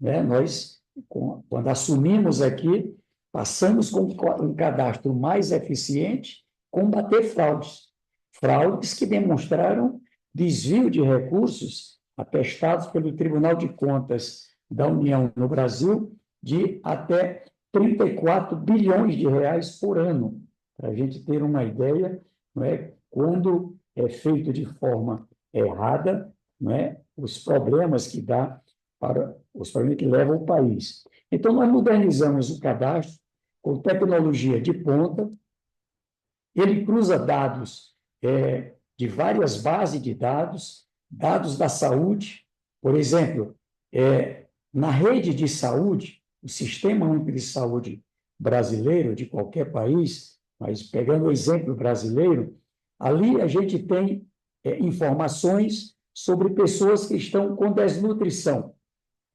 Né? Nós, quando assumimos aqui, passamos com um cadastro mais eficiente, combater fraudes. Fraudes que demonstraram desvio de recursos atestados pelo Tribunal de Contas da União no Brasil de até 34 bilhões de reais por ano. Para a gente ter uma ideia, não é? Quando é feito de forma errada, não é? Os problemas que dá para os problemas que levam o país. Então, nós modernizamos o cadastro com tecnologia de ponta. Ele cruza dados de várias bases de dados, dados da saúde. Por exemplo, na rede de saúde, o Sistema Único de Saúde brasileiro, de qualquer país, mas pegando o exemplo brasileiro, ali a gente tem informações sobre pessoas que estão com desnutrição.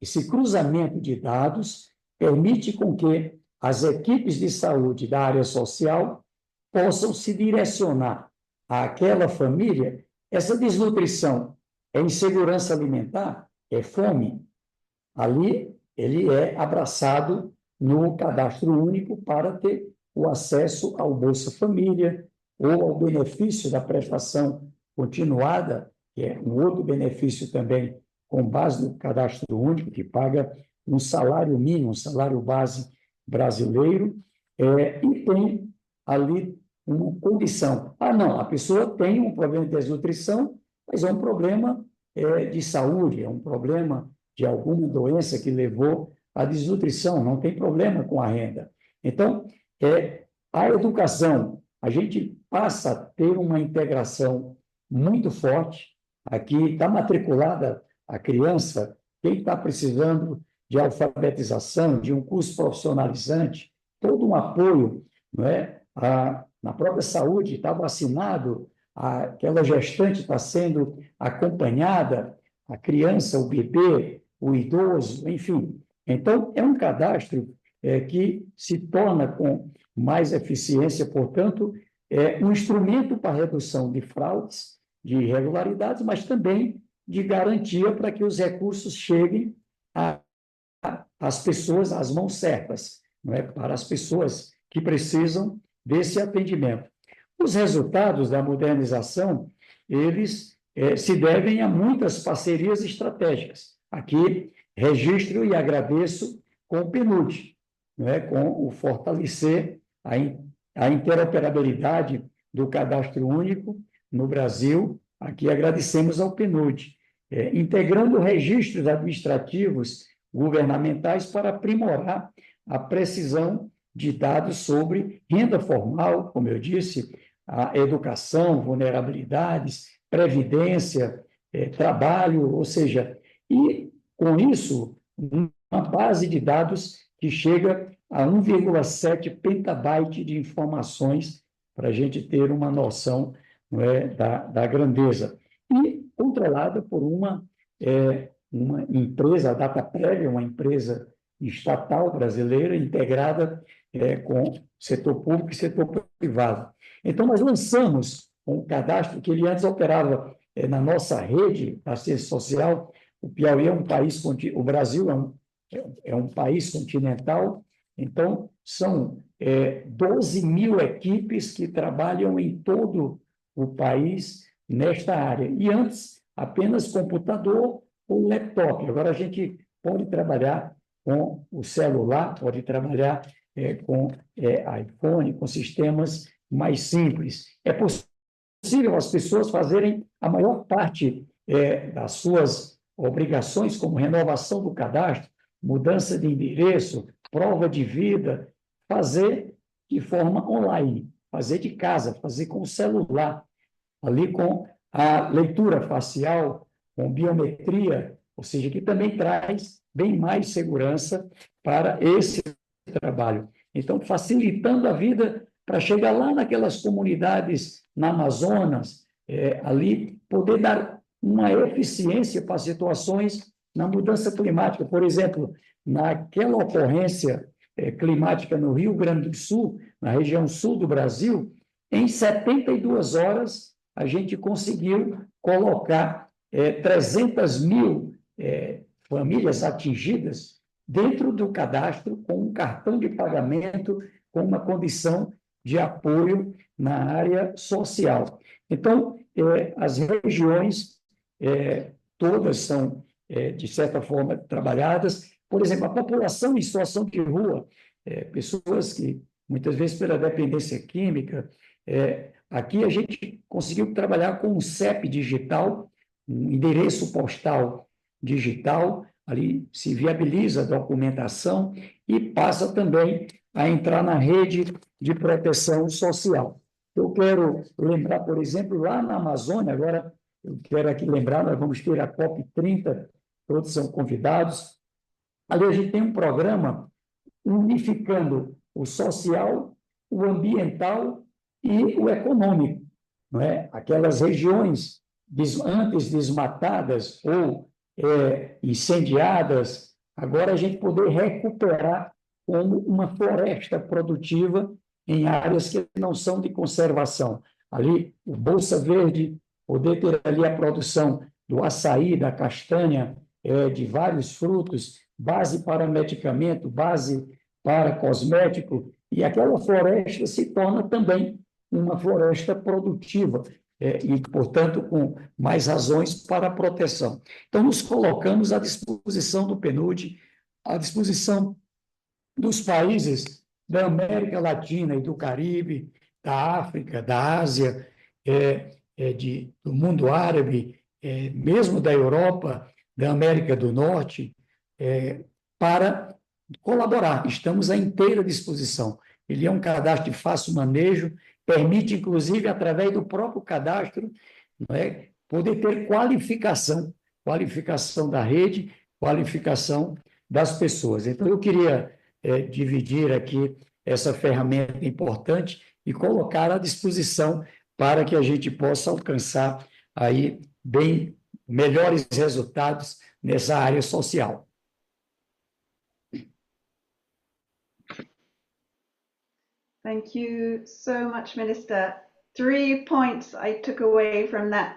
Esse cruzamento de dados permite com que as equipes de saúde da área social possam se direcionar àquela família. Essa desnutrição é insegurança alimentar, é fome. Ali ele é abraçado no cadastro único para ter o acesso ao Bolsa Família ou ao benefício da prestação continuada, que é um outro benefício também com base no cadastro único, que paga um salário mínimo, um salário base brasileiro, e tem ali uma condição. Não, a pessoa tem um problema de desnutrição, mas é um problema de saúde, é um problema de alguma doença que levou à desnutrição, não tem problema com a renda. Então, a educação, a gente passa a ter uma integração muito forte. Aqui está matriculada a criança, quem está precisando de alfabetização, de um curso profissionalizante, todo um apoio, não é? Na própria saúde, está vacinado, aquela gestante está sendo acompanhada, a criança, o bebê, o idoso, enfim. Então, é um cadastro que se torna com mais eficiência, portanto, um instrumento para a redução de fraudes, de irregularidades, mas também de garantia para que os recursos cheguem às pessoas, às mãos certas, não é? Para as pessoas que precisam desse atendimento. Os resultados da modernização, eles se devem a muitas parcerias estratégicas. Aqui, registro e agradeço com o PNUD, não é? Com o fortalecer a interoperabilidade do cadastro único no Brasil. Aqui agradecemos ao PNUD, integrando registros administrativos governamentais para aprimorar a precisão de dados sobre renda formal, como eu disse, a educação, vulnerabilidades, previdência, trabalho, ou seja, e com isso, uma base de dados que chega a 1,7 petabyte de informações para a gente ter uma noção, não é, da grandeza. E controlada por uma empresa, a Dataprev, uma empresa estatal brasileira, integrada com setor público e setor privado. Então, nós lançamos um cadastro que ele antes operava na nossa rede da assistência social. O Piauí é um país, o Brasil é um país continental, Então, são 12 mil equipes que trabalham em todo o país nesta área. E antes, apenas computador ou laptop. Agora a gente pode trabalhar com o celular, pode trabalhar com iPhone, com sistemas mais simples. É possível as pessoas fazerem a maior parte das suas obrigações, como renovação do cadastro, mudança de endereço, prova de vida, fazer de forma online, fazer de casa, fazer com o celular, ali com a leitura facial, com biometria, ou seja, que também traz bem mais segurança para esse trabalho. Então, facilitando a vida para chegar lá naquelas comunidades na Amazonas, ali poder dar uma eficiência para situações na mudança climática. Por exemplo, naquela ocorrência climática no Rio Grande do Sul, na região sul do Brasil, em 72 horas, a gente conseguiu colocar 300 mil famílias atingidas dentro do cadastro, com um cartão de pagamento, com uma condição de apoio na área social. Então, as regiões todas são, de certa forma, trabalhadas. Por exemplo, a população em situação de rua, pessoas que, muitas vezes, pela dependência química, aqui a gente conseguiu trabalhar com um CEP digital, um endereço postal digital, ali se viabiliza a documentação e passa também a entrar na rede de proteção social. Eu quero lembrar, por exemplo, lá na Amazônia, agora eu quero aqui lembrar, nós vamos ter a COP30, todos são convidados. Ali a gente tem um programa unificando o social, o ambiental e o econômico, não é? Aquelas regiões antes desmatadas ou incendiadas, agora a gente poder recuperar como uma floresta produtiva em áreas que não são de conservação. Ali, o Bolsa Verde, poder ter ali a produção do açaí, da castanha, de vários frutos, base para medicamento, base para cosmético, e aquela floresta se torna também uma floresta produtiva, e, portanto, com mais razões para a proteção. Então, nos colocamos à disposição do PNUD, à disposição dos países da América Latina e do Caribe, da África, da Ásia, do mundo árabe, mesmo da Europa, da América do Norte, para colaborar. Estamos à inteira disposição. Ele é um cadastro de fácil manejo, permite, inclusive, através do próprio cadastro, não é, poder ter qualificação da rede, qualificação das pessoas. Então, eu queria dividir aqui essa ferramenta importante e colocar à disposição para que a gente possa alcançar aí bem melhores resultados nessa área social. Thank you so much, Minister. 3 points I took away from that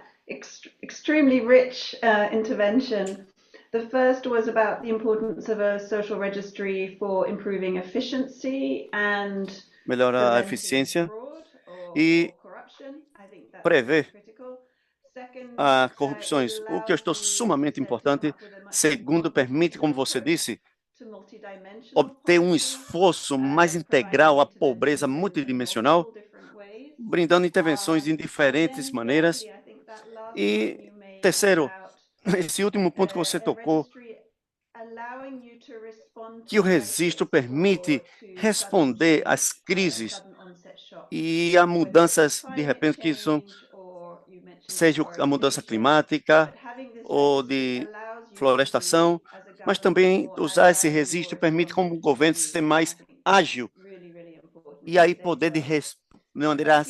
extremely rich intervention. The first was about the importance of a social registry for improving efficiency and melhorar a eficiência e prever a corrupções, o que eu estou sumamente importante. Segundo, permite, como você disse, obter um esforço mais integral à pobreza multidimensional, brindando intervenções de diferentes maneiras. E, terceiro, esse último ponto que você tocou, que o registro permite responder às crises e a mudanças, de repente, que são, seja a mudança climática ou de florestação, mas também usar esse registro permite como o governo ser mais ágil e aí poder de maneira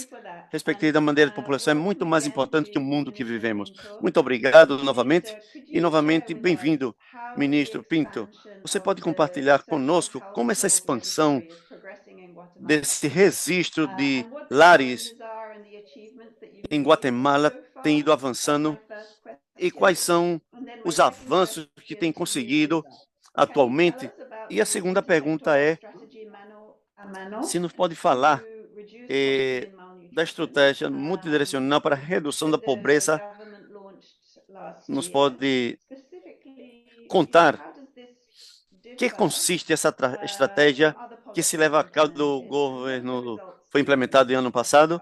respectiva da maneira da população é muito mais importante que o mundo que vivemos. Muito obrigado novamente e novamente bem-vindo, Ministro Pinto. Você pode compartilhar conosco como essa expansão desse registro de lares em Guatemala tem ido avançando e quais são os avanços que tem conseguido atualmente? E a segunda pergunta é se nos pode falar da estratégia multidirecional para a redução da pobreza, nos pode contar que consiste essa estratégia que se leva a cabo do governo, foi implementada no ano passado,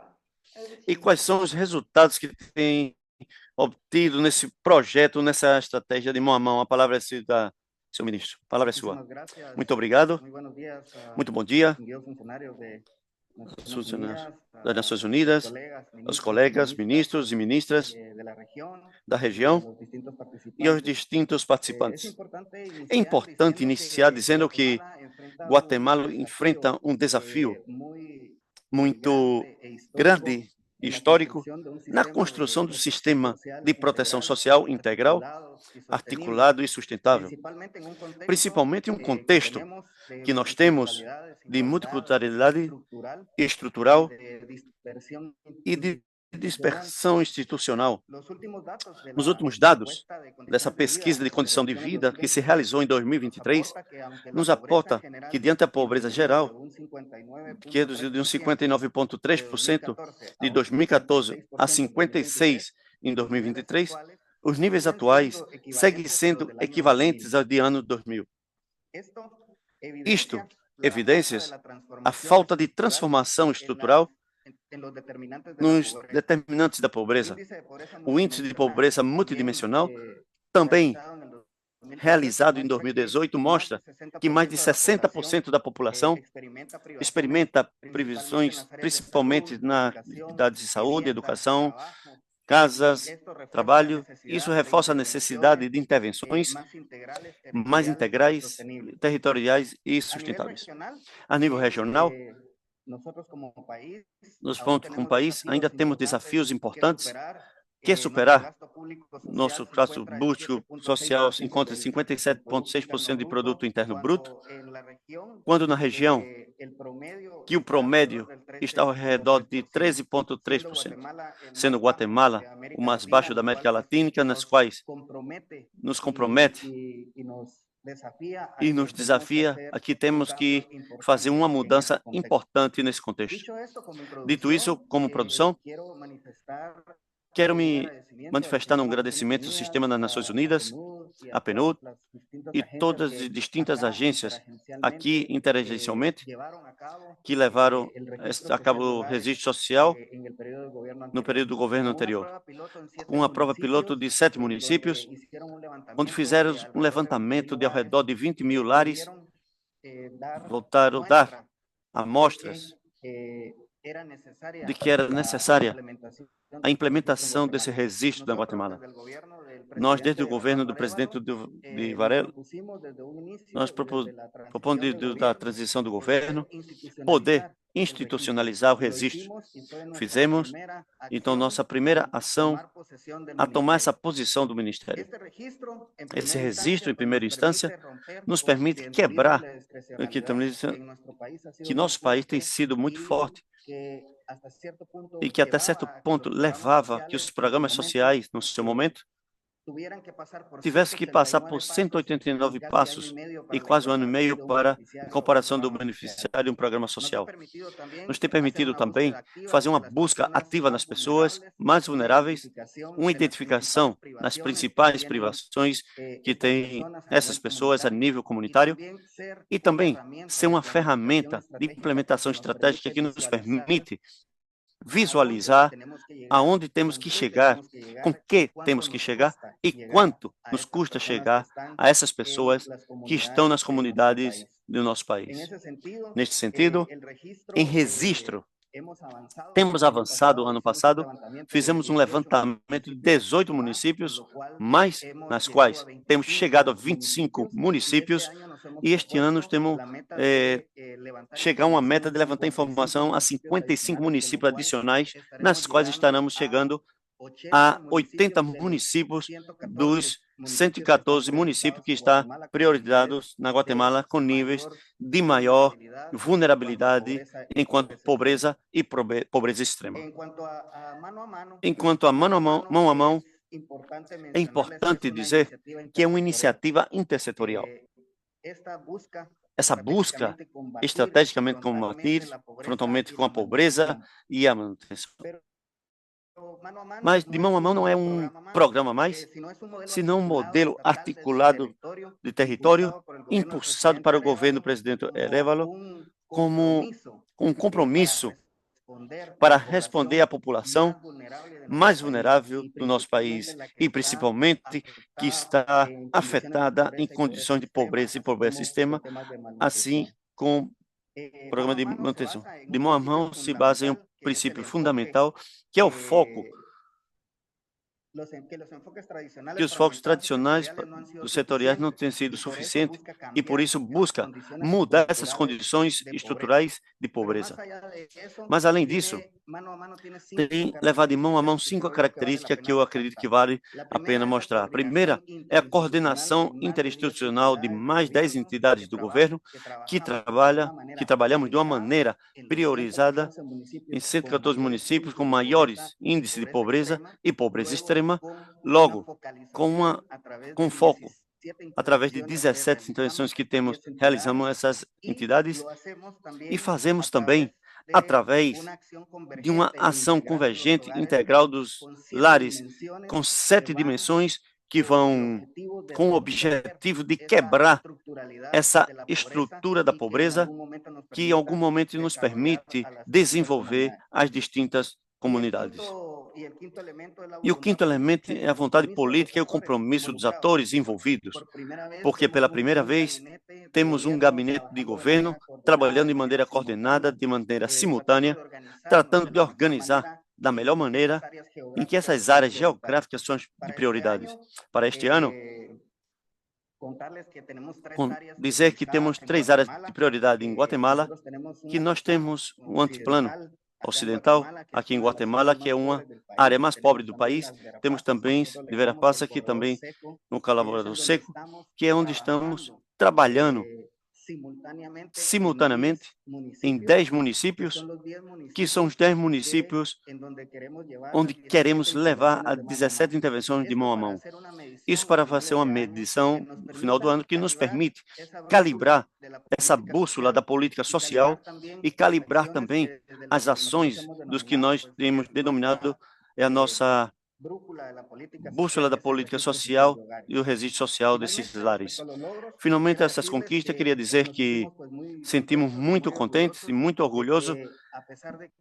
e quais são os resultados que tem obtido nesse projeto, nessa estratégia de mão a mão. A palavra é sua, senhor ministro. A palavra é sua. Muito obrigado. Muito bom dia, funcionários das Nações Unidas, aos colegas, ministros e ministras da região e aos distintos participantes. É importante iniciar dizendo que Guatemala enfrenta um desafio muito grande e histórico na construção do sistema de proteção social integral, articulado e sustentável, principalmente em um contexto que nós temos de multiculturalidade estrutural e de dispersão institucional. Os últimos dados dessa pesquisa de condição de vida que se realizou em 2023 nos aponta que, diante da pobreza geral, que reduziu de 59,3% de 2014 a 56% em 2023, os níveis atuais seguem sendo equivalentes ao de ano 2000. Isto evidências a falta de transformação estrutural nos determinantes da pobreza. O índice de pobreza multidimensional, também realizado em 2018, mostra que mais de 60% da população experimenta previsões, principalmente na atividade de saúde, educação, casas, trabalho. Isso reforça a necessidade de intervenções mais integrais, territoriais e sustentáveis. A nível regional, nós, como país, ainda temos desafios importantes que superar. Nosso gasto público social encontra 57,6% de produto interno bruto, quando na região que o promédio está ao redor de 13,3%, sendo Guatemala o mais baixo da América Latina, nas quais nos compromete e nos desafia. Aqui temos que fazer uma mudança importante nesse contexto. Dito isso, como produção, quero me manifestar num agradecimento ao Sistema das Nações Unidas, a PNUD e todas as distintas agências aqui interagencialmente que levaram a cabo o registro social no período do governo anterior, com uma prova piloto de 7 municípios, onde fizeram um levantamento de ao redor de 20 mil lares, voltaram a dar amostras de que era necessária a implementação desse registro na Guatemala. Nós, desde o governo do presidente de Varela, nós propomos da transição do governo, poder institucionalizar o registro. Fizemos, então, nossa primeira ação a tomar essa posição do Ministério. Esse registro, em primeira instância, nos permite quebrar que nosso país tem sido muito forte e que até certo ponto levava que os programas sociais, no seu momento, tivesse que passar por 189 passos e quase 1 ano e meio para a incorporação do beneficiário em um programa social. Nos tem permitido também fazer uma busca ativa nas pessoas mais vulneráveis, uma identificação nas principais privações que têm essas pessoas a nível comunitário e também ser uma ferramenta de implementação estratégica que nos permite visualizar aonde temos que chegar, com que temos que chegar e quanto nos custa chegar a essas pessoas que estão nas comunidades do nosso país. Neste sentido, em registro, temos avançado. Ano passado, fizemos um levantamento de 18 municípios, mas nas quais temos chegado a 25 municípios, e este ano temos chegar a uma meta de levantar informação a 55 municípios adicionais, nas quais estaremos chegando a 80 municípios dos 114 municípios que estão priorizados na Guatemala com níveis de maior vulnerabilidade enquanto pobreza e pobreza extrema. Enquanto a mão a mão, é importante dizer que é uma iniciativa intersetorial. essa busca estrategicamente combater frontalmente com a pobreza e a manutenção. Mas de mão a mão não é um programa mais, senão um modelo articulado de território impulsado para o governo do presidente Arévalo como um compromisso para responder à população mais vulnerável do nosso país e principalmente que está afetada em condições de pobreza e pobreza extrema, assim como o programa de manutenção. De mão a mão se baseia em um princípio fundamental, que é o foco, que os focos tradicionais dos setoriais não têm sido suficientes e, por isso, busca mudar essas condições estruturais de pobreza. Mas, além disso, tem levado de mão a mão 5 características que eu acredito que vale a pena mostrar. A primeira é a coordenação interinstitucional de mais 10 entidades do governo que trabalhamos de uma maneira priorizada em 114 municípios com maiores índices de pobreza e pobreza extrema, logo, com foco, através de 17 intervenções que realizamos essas entidades e fazemos também através de uma ação convergente integral dos lares com 7 dimensões que vão com o objetivo de quebrar essa estrutura da pobreza que em algum momento nos permite desenvolver as distintas comunidades. E o quinto elemento é a vontade política e o compromisso dos atores envolvidos, porque pela primeira vez temos um gabinete de governo trabalhando de maneira coordenada, de maneira simultânea, tratando de organizar da melhor maneira em que essas áreas geográficas são de prioridades. Para este ano, dizer que temos 3 áreas de prioridade em Guatemala, que nós temos um anteplano ocidental, aqui em Guatemala, que é uma área mais pobre do país. Temos também de Verapaz, aqui também no Colaborador Seco, que é onde estamos trabalhando simultaneamente em 10 municípios, que são os 10 municípios onde queremos levar a 17 intervenções de mão a mão. Isso para fazer uma medição no final do ano que nos permite calibrar essa bússola da política social e calibrar também as ações dos que nós temos denominado a nossa bússola da política social e o registro social desses lares. Finalmente, essas conquistas, queria dizer que sentimos muito contentes e muito orgulhosos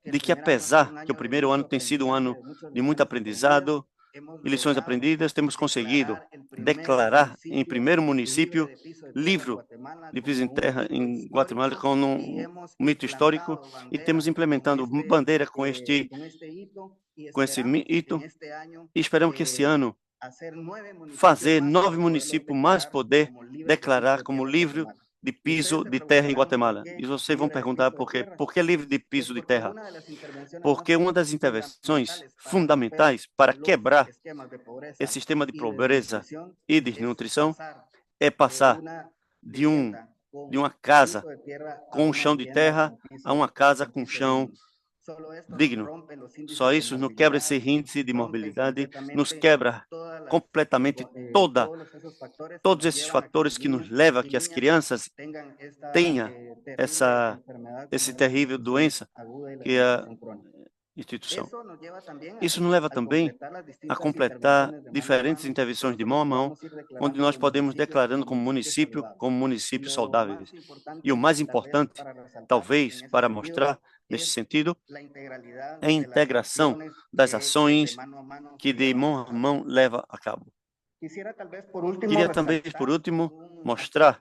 de que, apesar que o primeiro ano tem sido um ano de muito aprendizado e lições aprendidas, temos conseguido declarar em primeiro município livre de piso em terra em Guatemala com um mito histórico e temos implementado bandeira com esse mito e esperamos que esse ano fazer 9 municípios mais poder declarar como livre de piso de terra em Guatemala. E vocês vão perguntar por quê? Por que livre de piso de terra? Porque uma das intervenções fundamentais para quebrar esse sistema de pobreza e desnutrição é passar de uma casa com um chão de terra a uma casa com chão digno. Só isso nos quebra esse índice de morbilidade, nos quebra completamente todos esses fatores que nos levam a que as crianças tenham esse terrível doença que é a instituição. Isso nos leva também a completar diferentes intervenções de mão a mão, onde nós podemos declarando como municípios saudáveis. E o mais importante, talvez, para mostrar nesse sentido, é a integração das ações que de mão a mão leva a cabo. Queria também, por último, mostrar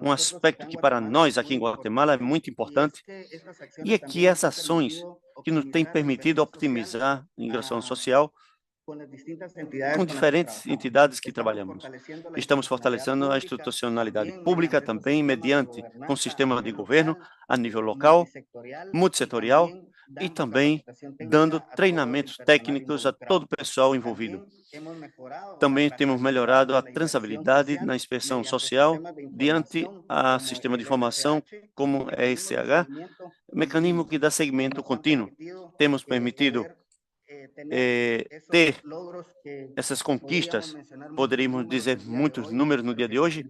um aspecto que para nós aqui em Guatemala é muito importante, e é que essas ações que nos têm permitido optimizar a integração social com diferentes entidades que trabalhamos. Estamos fortalecendo a institucionalidade pública também mediante um sistema de governo a nível local, multissetorial e também dando treinamentos técnicos a todo o pessoal envolvido. Também temos melhorado a transabilidade na inspeção social diante a sistema de informação como ESH, mecanismo que dá seguimento contínuo. Temos permitido ter essas conquistas, poderíamos dizer muitos números no dia de hoje,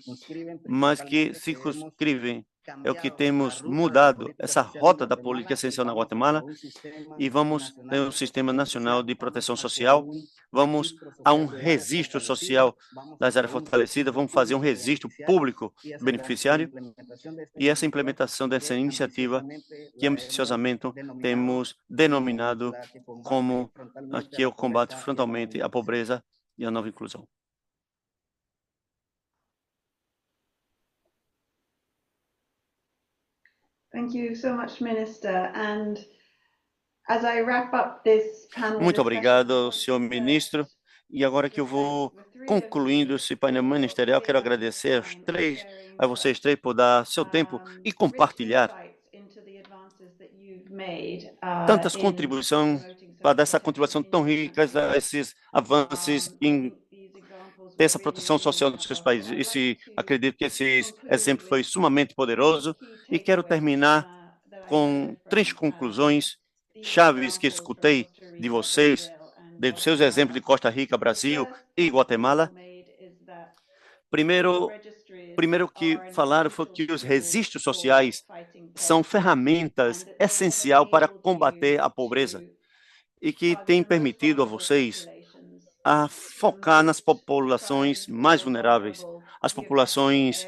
mas que circunscrevem é o que temos mudado essa rota da política essencial na Guatemala e vamos ter um sistema nacional de proteção social, vamos a um registro social das áreas fortalecidas, vamos fazer um registro público beneficiário e essa implementação dessa iniciativa que ambiciosamente temos denominado como aqui é o combate frontalmente à pobreza e à nova inclusão. Thank you so much, Minister. And as I wrap up this panel Muito obrigado, senhor ministro. E agora que eu vou concluindo esse painel ministerial, quero agradecer a vocês três por dar seu tempo e compartilhar tantas contribuições, para dar essa contribuição tão rica a esses avanços em ter essa proteção social nos seus países. Acredito que esse exemplo foi sumamente poderoso e quero terminar com 3 conclusões chaves que escutei de vocês, desde os seus exemplos de Costa Rica, Brasil e Guatemala. Primeiro que falaram foi que os registros sociais são ferramentas essenciais para combater a pobreza e que têm permitido a vocês a focar nas populações mais vulneráveis, as populações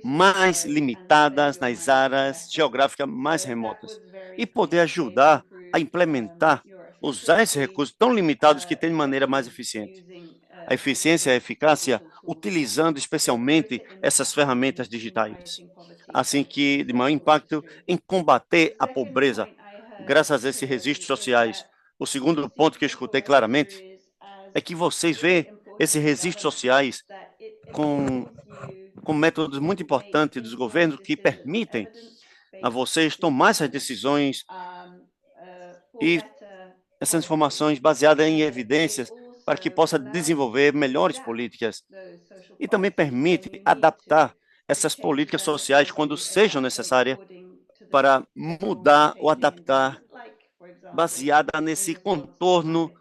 mais limitadas nas áreas geográficas mais remotas e poder ajudar a implementar, usar esses recursos tão limitados que tem de maneira mais eficiente. A eficiência e a eficácia utilizando especialmente essas ferramentas digitais, assim que de maior impacto em combater a pobreza, graças a esses registros sociais. O segundo ponto que eu escutei claramente é que vocês veem esses registros sociais com métodos muito importantes dos governos que permitem a vocês tomar essas decisões e essas informações baseadas em evidências para que possa desenvolver melhores políticas e também permite adaptar essas políticas sociais quando sejam necessárias para mudar ou adaptar baseada nesse contorno,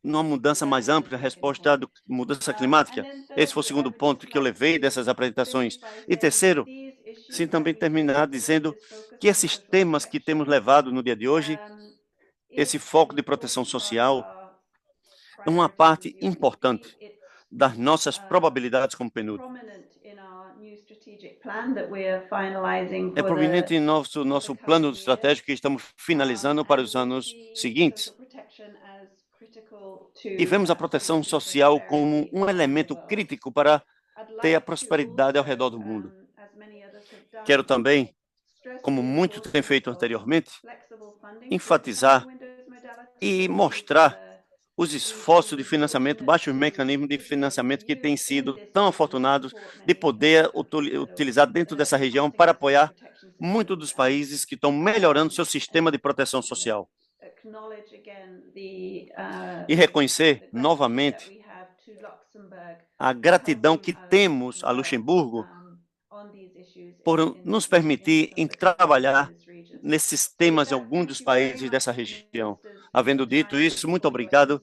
numa mudança mais ampla, resposta da mudança climática. Esse foi o segundo ponto que eu levei dessas apresentações. E terceiro, sim, também terminar dizendo que esses temas que temos levado no dia de hoje, esse foco de proteção social, é uma parte importante das nossas probabilidades como PNUD. É prominente em nosso plano estratégico que estamos finalizando para os anos seguintes. E vemos a proteção social como um elemento crítico para ter a prosperidade ao redor do mundo. Quero também, como muito tem feito anteriormente, enfatizar e mostrar os esforços de financiamento, baixos mecanismos de financiamento que têm sido tão afortunados de poder utilizar dentro dessa região para apoiar muitos dos países que estão melhorando seu sistema de proteção social. E reconhecer novamente a gratidão que temos a Luxemburgo por nos permitir trabalhar nesses temas em alguns dos países dessa região. Havendo dito isso, muito obrigado,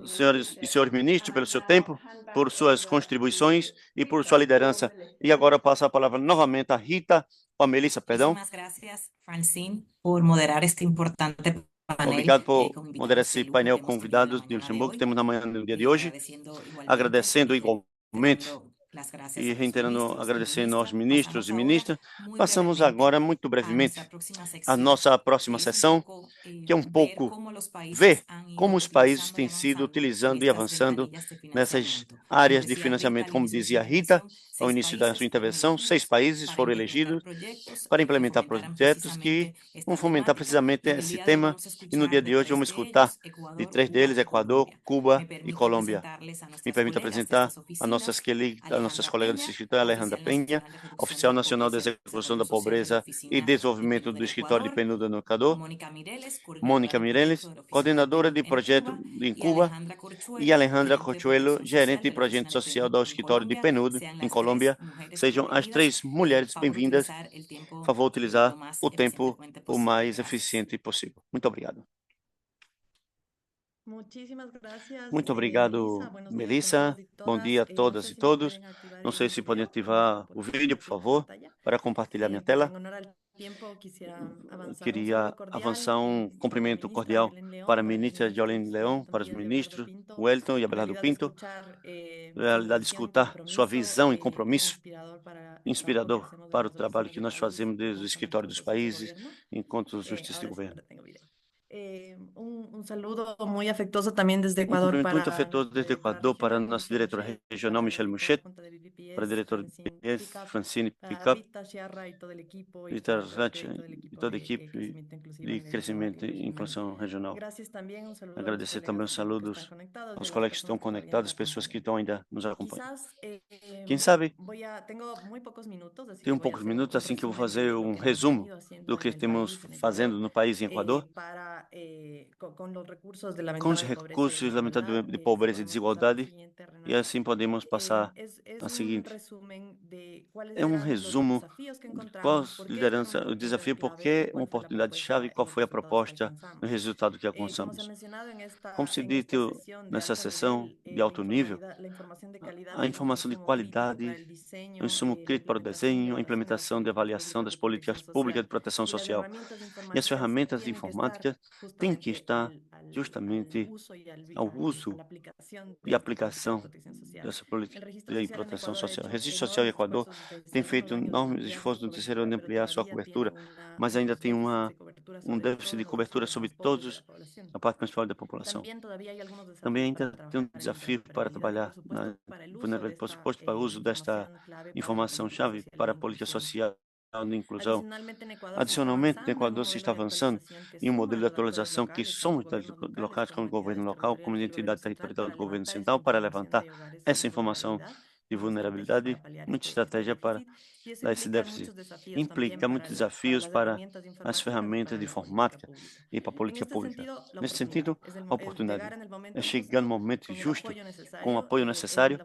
senhores e senhores ministros, pelo seu tempo, por suas contribuições e por sua liderança. E agora eu passo a palavra novamente a Rita, ou a Melissa, perdão. Obrigado por moderar esse painel convidados de Luxemburgo que temos na manhã do dia de hoje. Agradecendo igualmente e reiterando, agradecendo aos ministros e ministras. Passamos agora, muito brevemente, a nossa próxima sessão, que é um pouco ver como os países têm sido utilizando e avançando nessas áreas de financiamento. Como dizia a Rita, ao início da sua intervenção, 6 países foram elegidos para implementar projetos que vão fomentar precisamente esse tema. E no dia de hoje vamos escutar de 3 deles, Equador, Cuba e Colômbia. Me permita apresentar a nossas colegas desse escritório, Alejandra Penha, oficial nacional da execução da pobreza e desenvolvimento do escritório de PNUD no Equador, Mônica Mireles, coordenadora de projeto em Cuba, e Alejandra Corchuelo, gerente de projeto social do escritório de PNUD em Colômbia. Sejam as 3 mulheres bem-vindas. Por favor, utilizar o tempo o mais eficiente possível. Muito obrigado. Muito obrigado, Melissa. Bom dia a todas e todos. Não sei se podem ativar o vídeo, por favor, para compartilhar minha tela. Queria avançar um cumprimento cordial para a ministra Jolene Leão, para os ministros Wellington e Abelardo Pinto. Realidade, escutar sua visão e compromisso inspirador para o trabalho que nós fazemos desde o escritório dos países, enquanto justiça de governo. Saludo muy afectuoso también desde Ecuador cumprimento muito para afetuoso desde Equador para a nossa diretora regional, Michelle Mouchet, para a diretora de BPS, Francine Pickup, Rita Ratch e toda a equipe de crescimento e inclusão regional. Agradecer também os saludos aos colegas que estão conectados, pessoas que estão ainda nos acompanhando. Quem sabe, tenho poucos minutos, assim que eu vou fazer um resumo do que temos fazendo no país em Equador, com os recursos lamentados de pobreza e desigualdade, e assim podemos passar a seguinte. É um resumo de pós-liderança, o desafio, por que uma oportunidade-chave e qual foi a proposta no resultado que alcançamos. Como se dito nessa sessão de alto nível, a informação de qualidade, o insumo crítico para o desenho, a implementação de avaliação das políticas públicas de proteção social. E as ferramentas de informática têm que estar justamente ao uso e aplicação dessa política de proteção social. O Registro Social do Equador tem feito enormes esforços no terceiro ano de ampliar sua cobertura, mas ainda tem um déficit de cobertura sobre todos a parte principal da população. Também ainda tem um desafio para trabalhar na vulnerabilidade posto para o uso desta informação-chave para a política social de inclusão. Adicionalmente, no Equador se está avançando em um modelo de atualização que somos locais como governo local, como entidade territorial do governo central, para levantar essa informação de vulnerabilidade, muita estratégia para dar esse déficit. Implica muitos desafios para as ferramentas de informática e para a política pública. Nesse sentido, a oportunidade é chegar no momento justo, com o apoio necessário,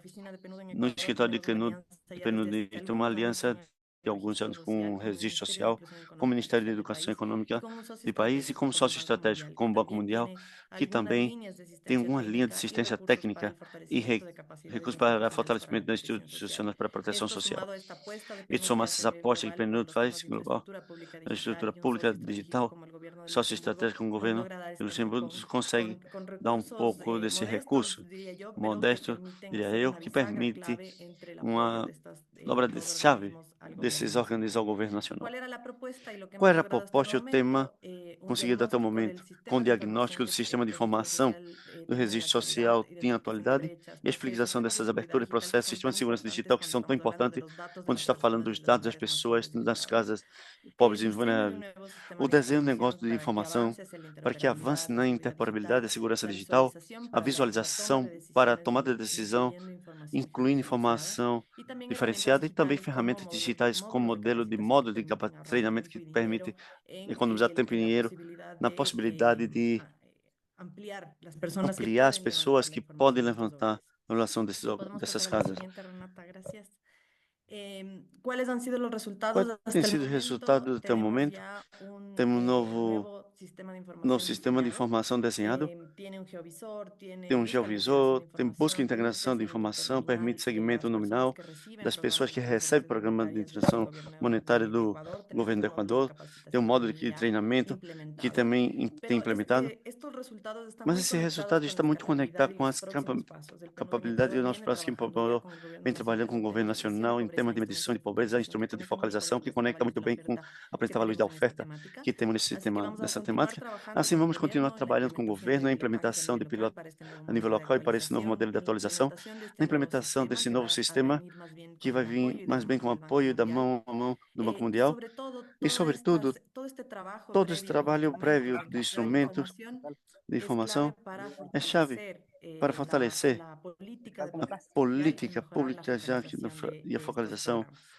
no escritório de PNUD tem uma aliança de alguns anos com o Registro Social, com o Ministério da Educação Econômica do país e como sócio estratégico com o Banco Mundial, que também tem uma linha de assistência técnica e recursos para fortalecimento das instituições para a proteção social. E somar essas apostas que o PNUD faz global, a estrutura pública digital, sócio estratégico com o governo de Luxemburgo, consegue dar um pouco desse recurso modesto, diria eu, que permite uma dobra-chave desses organismos ao governo nacional. Qual era a proposta e o tema conseguido até o momento, com o diagnóstico do sistema de informação do registro social em atualidade e a explicação dessas aberturas e processos, sistema de segurança digital que são tão importantes quando está falando dos dados das pessoas nas casas pobres e vulneráveis. O desenho do negócio de informação para que avance na interoperabilidade da segurança digital, a visualização para a tomada de decisão, incluindo informação diferenciada e também ferramentas digitais como modelo de modo de treinamento que permite economizar tempo e dinheiro na possibilidade de ampliar as pessoas que podem levantar a relação dessas casas. Quais têm sido os resultados até o momento? Temos um novo sistema de informação desenhado, tem um geovisor, tem busca e integração de informação, permite segmento nominal das pessoas que recebem programa de integração monetária do governo do Equador, tem um módulo de treinamento que também tem implementado. Mas esse resultado está muito conectado com as capacidades do nosso próximo Equador vem trabalhando com o governo nacional em temas de medição de pobreza, instrumento de focalização que conecta muito bem com a apresentável luz da oferta que temos nessa temática. Assim, vamos continuar trabalhando com o governo na implementação de piloto a nível local e para esse novo modelo de atualização, na implementação desse novo sistema que vai vir mais bem com o apoio da mão a mão do Banco Mundial e, sobretudo, todo esse trabalho prévio de instrumentos de informação é chave para fortalecer a política pública e a focalização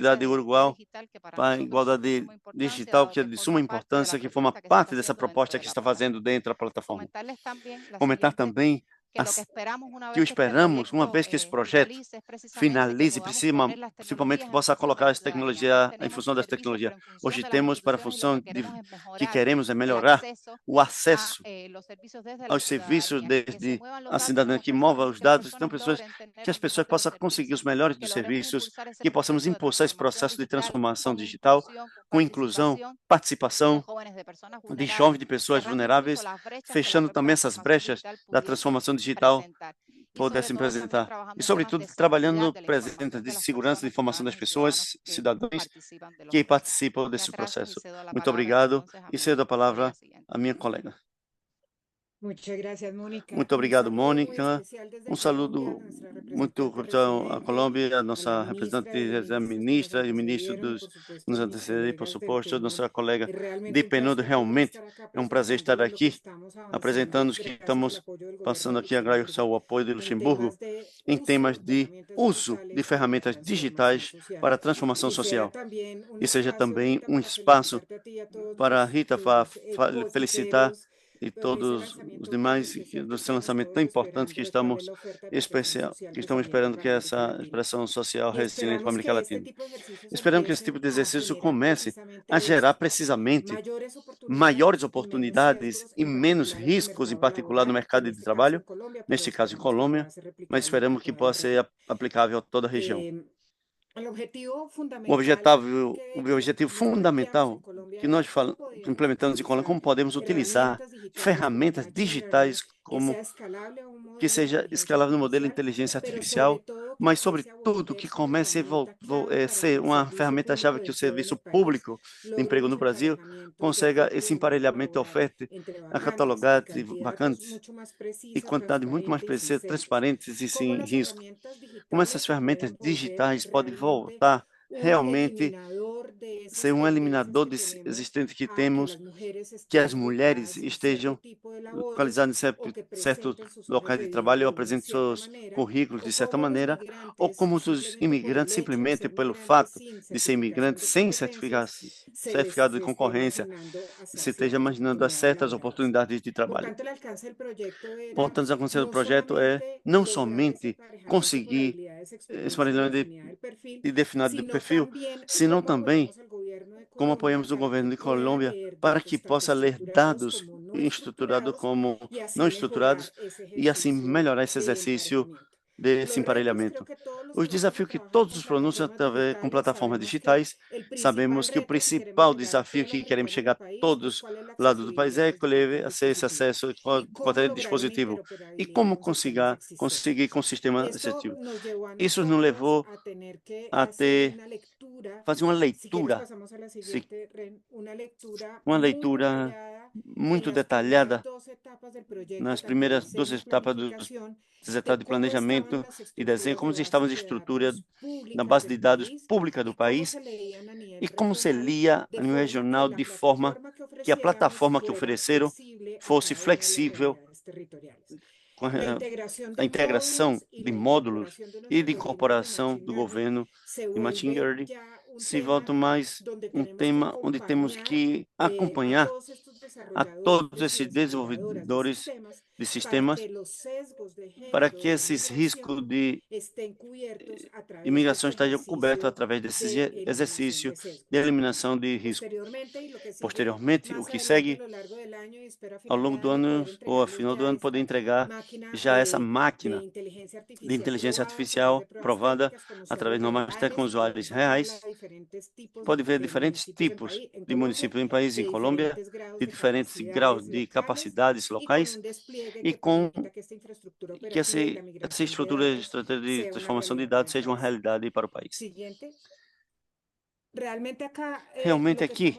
equidade igual para a igualdade digital, que é de suma importância, que forma parte dessa proposta que está fazendo dentro da plataforma. Comentar também que o esperamos, uma vez que esse projeto finalize, principalmente que possa colocar essa tecnologia em função dessa tecnologia. Hoje temos para a função que queremos é melhorar o acesso aos serviços desde a cidadania que mova os dados, então que as pessoas possam conseguir os melhores dos serviços, que possamos impulsar esse processo de transformação digital com inclusão, participação de jovens, de pessoas vulneráveis, fechando também essas brechas da transformação digital pudessem apresentar. E, sobretudo, trabalhando no presente de segurança de informação das pessoas, cidadãos que participam desse processo. Muito obrigado e cedo a palavra à minha colega. Muito obrigado, Mônica. Saludo muito à Colômbia, a nossa representante, a ministra e o ministro nos antecedentes, por suposto, nossa colega de PNUD. Realmente é um prazer estar aqui, apresentando que estamos passando aqui a agradecer o apoio de Luxemburgo em temas de uso de ferramentas digitais para a transformação social. E seja também um espaço para a Rita felicitar e todos os demais do seu lançamento tão importante que estamos esperando que essa expressão social resiliente para a América Latina. Esperamos que esse tipo de exercício comece a gerar precisamente maiores oportunidades e menos riscos, em particular no mercado de trabalho, neste caso em Colômbia, mas esperamos que possa ser aplicável a toda a região. O objetivo fundamental que nós implementamos em Colômbia, como podemos utilizar ferramentas digitais que seja escalável no modelo de inteligência artificial, mas, sobretudo, que comece a ser uma ferramenta-chave que o serviço público de emprego no Brasil consiga esse emparelhamento de oferta a catalogados e vacantes e quantidade muito mais precisa, transparentes e sem risco. Como essas ferramentas digitais podem voltar realmente ser um eliminador existente que temos, que as mulheres estejam localizadas em certos locais de trabalho ou apresentem seus currículos de certa maneira, ou como os imigrantes, simplesmente pelo fato de ser imigrantes sem certificado de concorrência, se esteja imaginando as certas oportunidades de trabalho. Portanto, o conceito do projeto é não somente conseguir esse paralelo de definido de perfil, senão também como apoiamos o governo de Colômbia para que possa ler dados estruturados como não estruturados e assim melhorar esse exercício desse emparelhamento. Os desafios que todos os pronunciam através com plataformas digitais, sabemos que o principal desafio que queremos chegar a todos os lados do país é colher esse acesso a qualquer dispositivo e como conseguir com o sistema assertivo. Isso nos levou a fazer uma leitura muito detalhada nas primeiras 2 etapas de planejamento e desenho, como estava a estrutura na base de dados pública do país e como se lia a nível regional de forma que a plataforma que ofereceram fosse flexível com a integração de módulos e de incorporação do governo e machine learning, se volta mais um tema onde temos que acompanhar a todos esses desenvolvedores de sistemas para que esses riscos de imigração estejam cobertos através desse exercício de eliminação de risco. Posteriormente, o que segue, ao longo do ano ou ao final do ano, poder entregar já essa máquina de inteligência artificial provada através de normas com usuários reais. Pode ver diferentes tipos de municípios em país, em Colômbia, de diferentes graus de capacidades locais e com que essa estrutura de transformação de dados seja uma realidade para o país. Realmente aqui,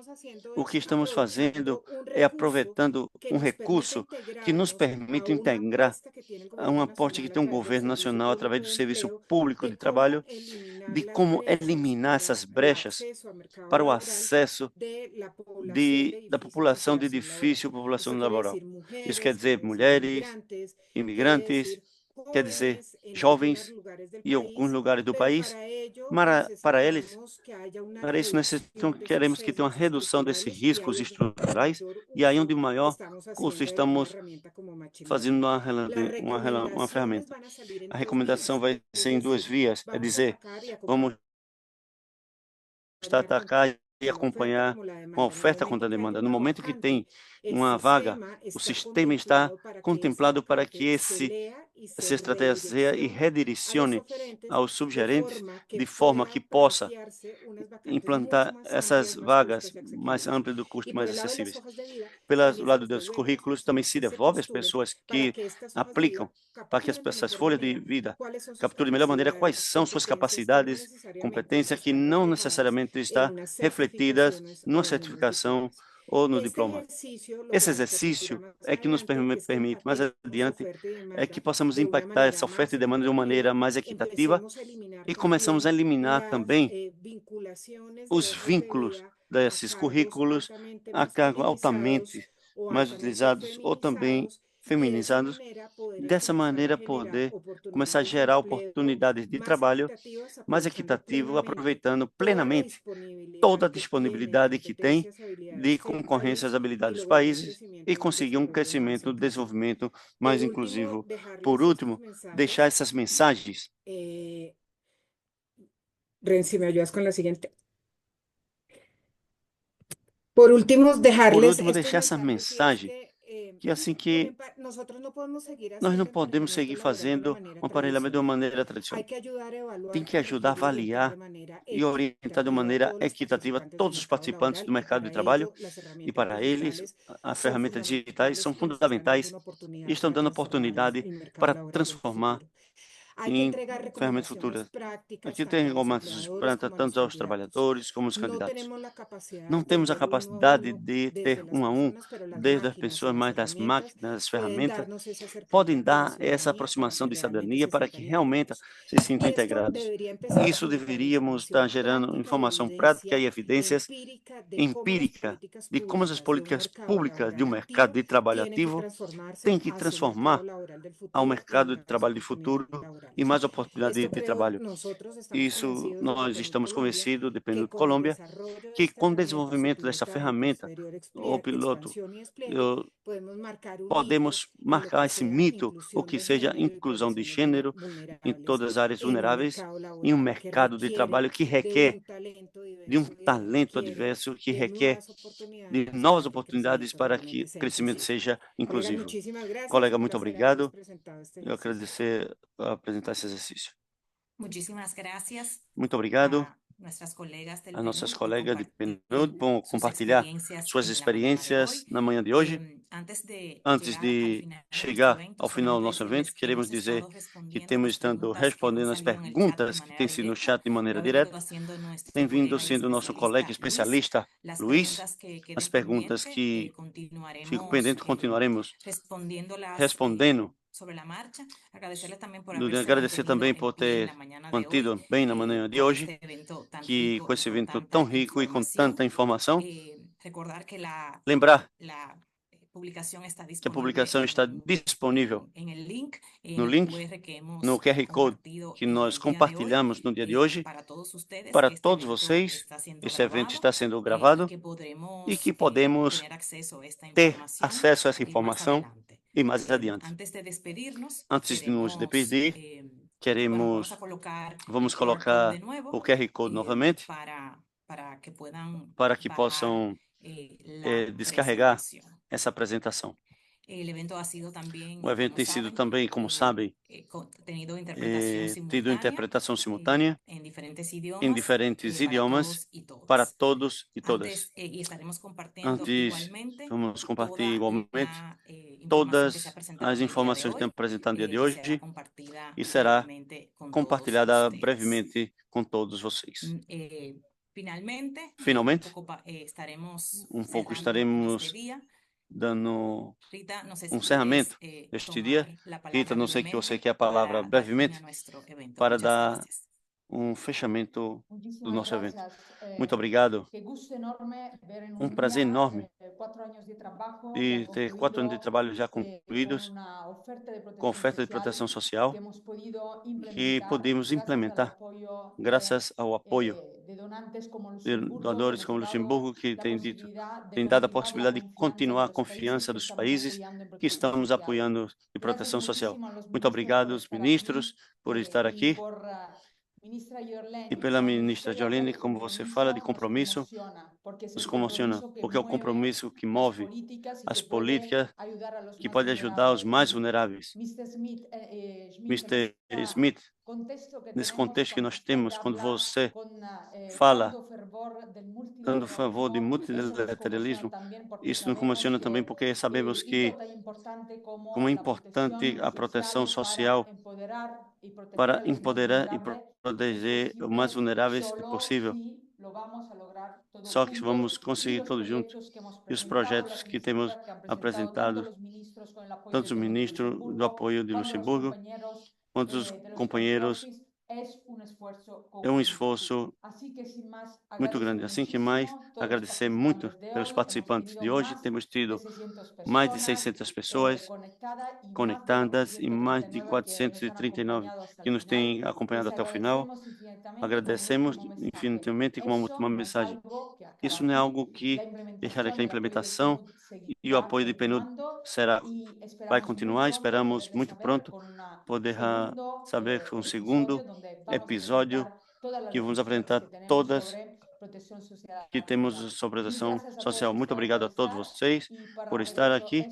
o que estamos fazendo é aproveitando um recurso que nos permite integrar um aporte que tem um governo nacional através do Serviço Público de Trabalho, de como eliminar essas brechas para o acesso da população de difícil população laboral. Isso quer dizer mulheres, imigrantes, quer dizer jovens em alguns lugares do país. Para isso, queremos que tenha uma redução desses riscos estruturais e aí onde maior custo estamos fazendo uma ferramenta. A recomendação vai ser em 2 vias, é dizer, vamos atacar e acompanhar com a oferta contra a demanda. No momento que tem uma vaga, o sistema está contemplado para que se estratégia e redirecione aos subgerentes de forma que possa implantar essas vagas mais amplas do custo mais acessíveis. Pelo lado dos currículos, também se devolve às pessoas que aplicam para que essas folhas de vida capturem de melhor maneira quais são suas capacidades, competências que não necessariamente está refletidas numa certificação ou no diploma. Esse exercício é que nos permite, mais adiante, é que possamos impactar essa oferta e demanda de uma maneira mais equitativa e começamos a eliminar também os vínculos desses currículos a cargo altamente mais utilizados ou também feminizados. Dessa maneira, poder começar a gerar oportunidades de trabalho mais equitativo, aproveitando plenamente toda a disponibilidade que tem de concorrência às habilidades dos países e conseguir um crescimento, um desenvolvimento mais inclusivo. Por último, deixar essas mensagens. Ren, si me ayudas con la siguiente. Por último, deixar essa mensagem que assim que nós não podemos seguir fazendo um aparelhamento de uma maneira tradicional. Tem que ajudar a avaliar e orientar de uma maneira equitativa todos os participantes do mercado de trabalho e para eles as ferramentas digitais são fundamentais e estão dando oportunidade para transformar em ferramentas futuras. Aqui tem regulamentos para tanto aos trabalhadores como aos candidatos. Não temos a capacidade de ter um a um, desde as pessoas mais das máquinas, das ferramentas, podem dar essa aproximação de cidadania para que realmente se sintam integrados. Isso deveríamos estar gerando informação prática e evidências empíricas de como as políticas públicas de um mercado de trabalho ativo têm que transformar ao mercado de trabalho de futuro e mais oportunidade de trabalho. Isso nós estamos convencidos, dependendo de Colômbia, que com o desenvolvimento dessa ferramenta, o piloto, podemos marcar esse mito, o que seja inclusão de gênero em todas as áreas vulneráveis, em um mercado de trabalho que requer de um talento adverso, que requer de novas oportunidades para que o crescimento seja inclusivo. Colega, muito obrigado. Eu agradecer a apresentar esse exercício. Muito obrigado a nossas colegas de PNUD por compartilhar suas experiências na manhã de hoje. Antes de chegar ao final do nosso evento, queremos dizer que temos estado respondendo as perguntas que têm sido no chat de maneira direta. Tem vindo sendo nosso colega especialista, Luiz. As perguntas que ficam pendentes, continuaremos respondendo. Agradecer também por ter mantido bem na manhã de hoje, que com esse evento tão rico e com tanta informação, lembrar que a publicação está disponível no link, no QR Code que nós compartilhamos no dia de hoje. Para todos vocês, esse evento está sendo gravado e que podemos ter acesso a essa informação e mais adiante. Antes de nos despedir, vamos colocar o QR Code novamente para que possam descarregar essa apresentação. O evento tem sido também, como sabem, tido interpretação simultânea em diferentes idiomas para todos e todas. Antes, vamos compartilhar igualmente todas as informações que estamos apresentando no dia de hoje e será compartilhada brevemente com todos vocês. Finalmente, estaremos dando um encerramento deste dia. Rita, não sei que você quer a palavra brevemente para dar um fechamento do nosso evento. Muito obrigado. Um prazer enorme de ter 4 anos de trabalho já concluídos com oferta de proteção social que podemos implementar graças ao apoio de doadores como Luxemburgo, que tem dado a possibilidade de continuar a confiança dos países que estamos apoiando de proteção social. Muito obrigado, ministros, por estar aqui E pela ministra Jolene, como você fala de compromisso, nos comociona, porque é o compromisso que move as políticas que pode ajudar os mais vulneráveis. Mr. Smith, nesse contexto que nós temos, quando você fala dando favor de multilateralismo, isso nos comociona também porque sabemos que como é importante a proteção social para empoderar e proteger os mais vulneráveis possível. Só que vamos conseguir todos juntos. E os projetos que temos apresentado, tanto o ministro do apoio de Luxemburgo, quanto os companheiros, é um esforço muito grande. Assim que mais, agradecer muito pelos participantes de hoje. Temos tido mais de 600 pessoas conectadas e mais de 439 que nos têm acompanhado até o final. Agradecemos infinitamente e com uma última mensagem. Isso não é algo que deixar aqui a implementação e o apoio de PNUD vai continuar. Esperamos muito pronto poder saber um segundo episódio que vamos apresentar todas que temos sobre proteção social. Muito obrigado a todos vocês por estar aqui.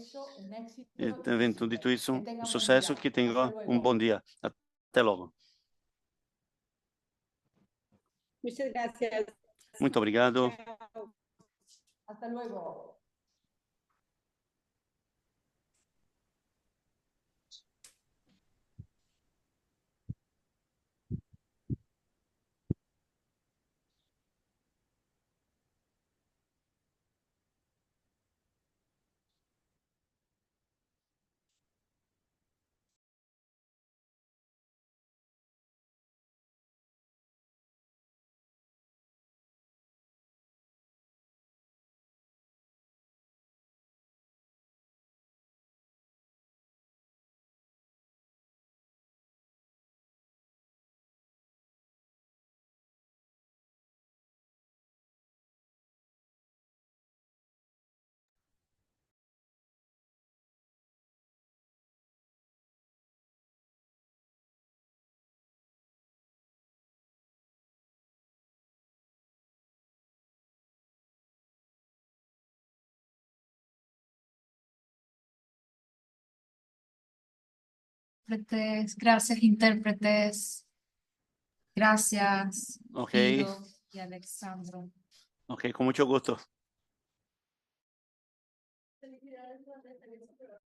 E, tendo dito isso, um sucesso, que tenham um bom dia. Até logo. Muchas gracias. Muito obrigado. Hasta luego. Gracias, intérpretes. Gracias, Ok, Guido y Alexandro. ok, com muito gosto.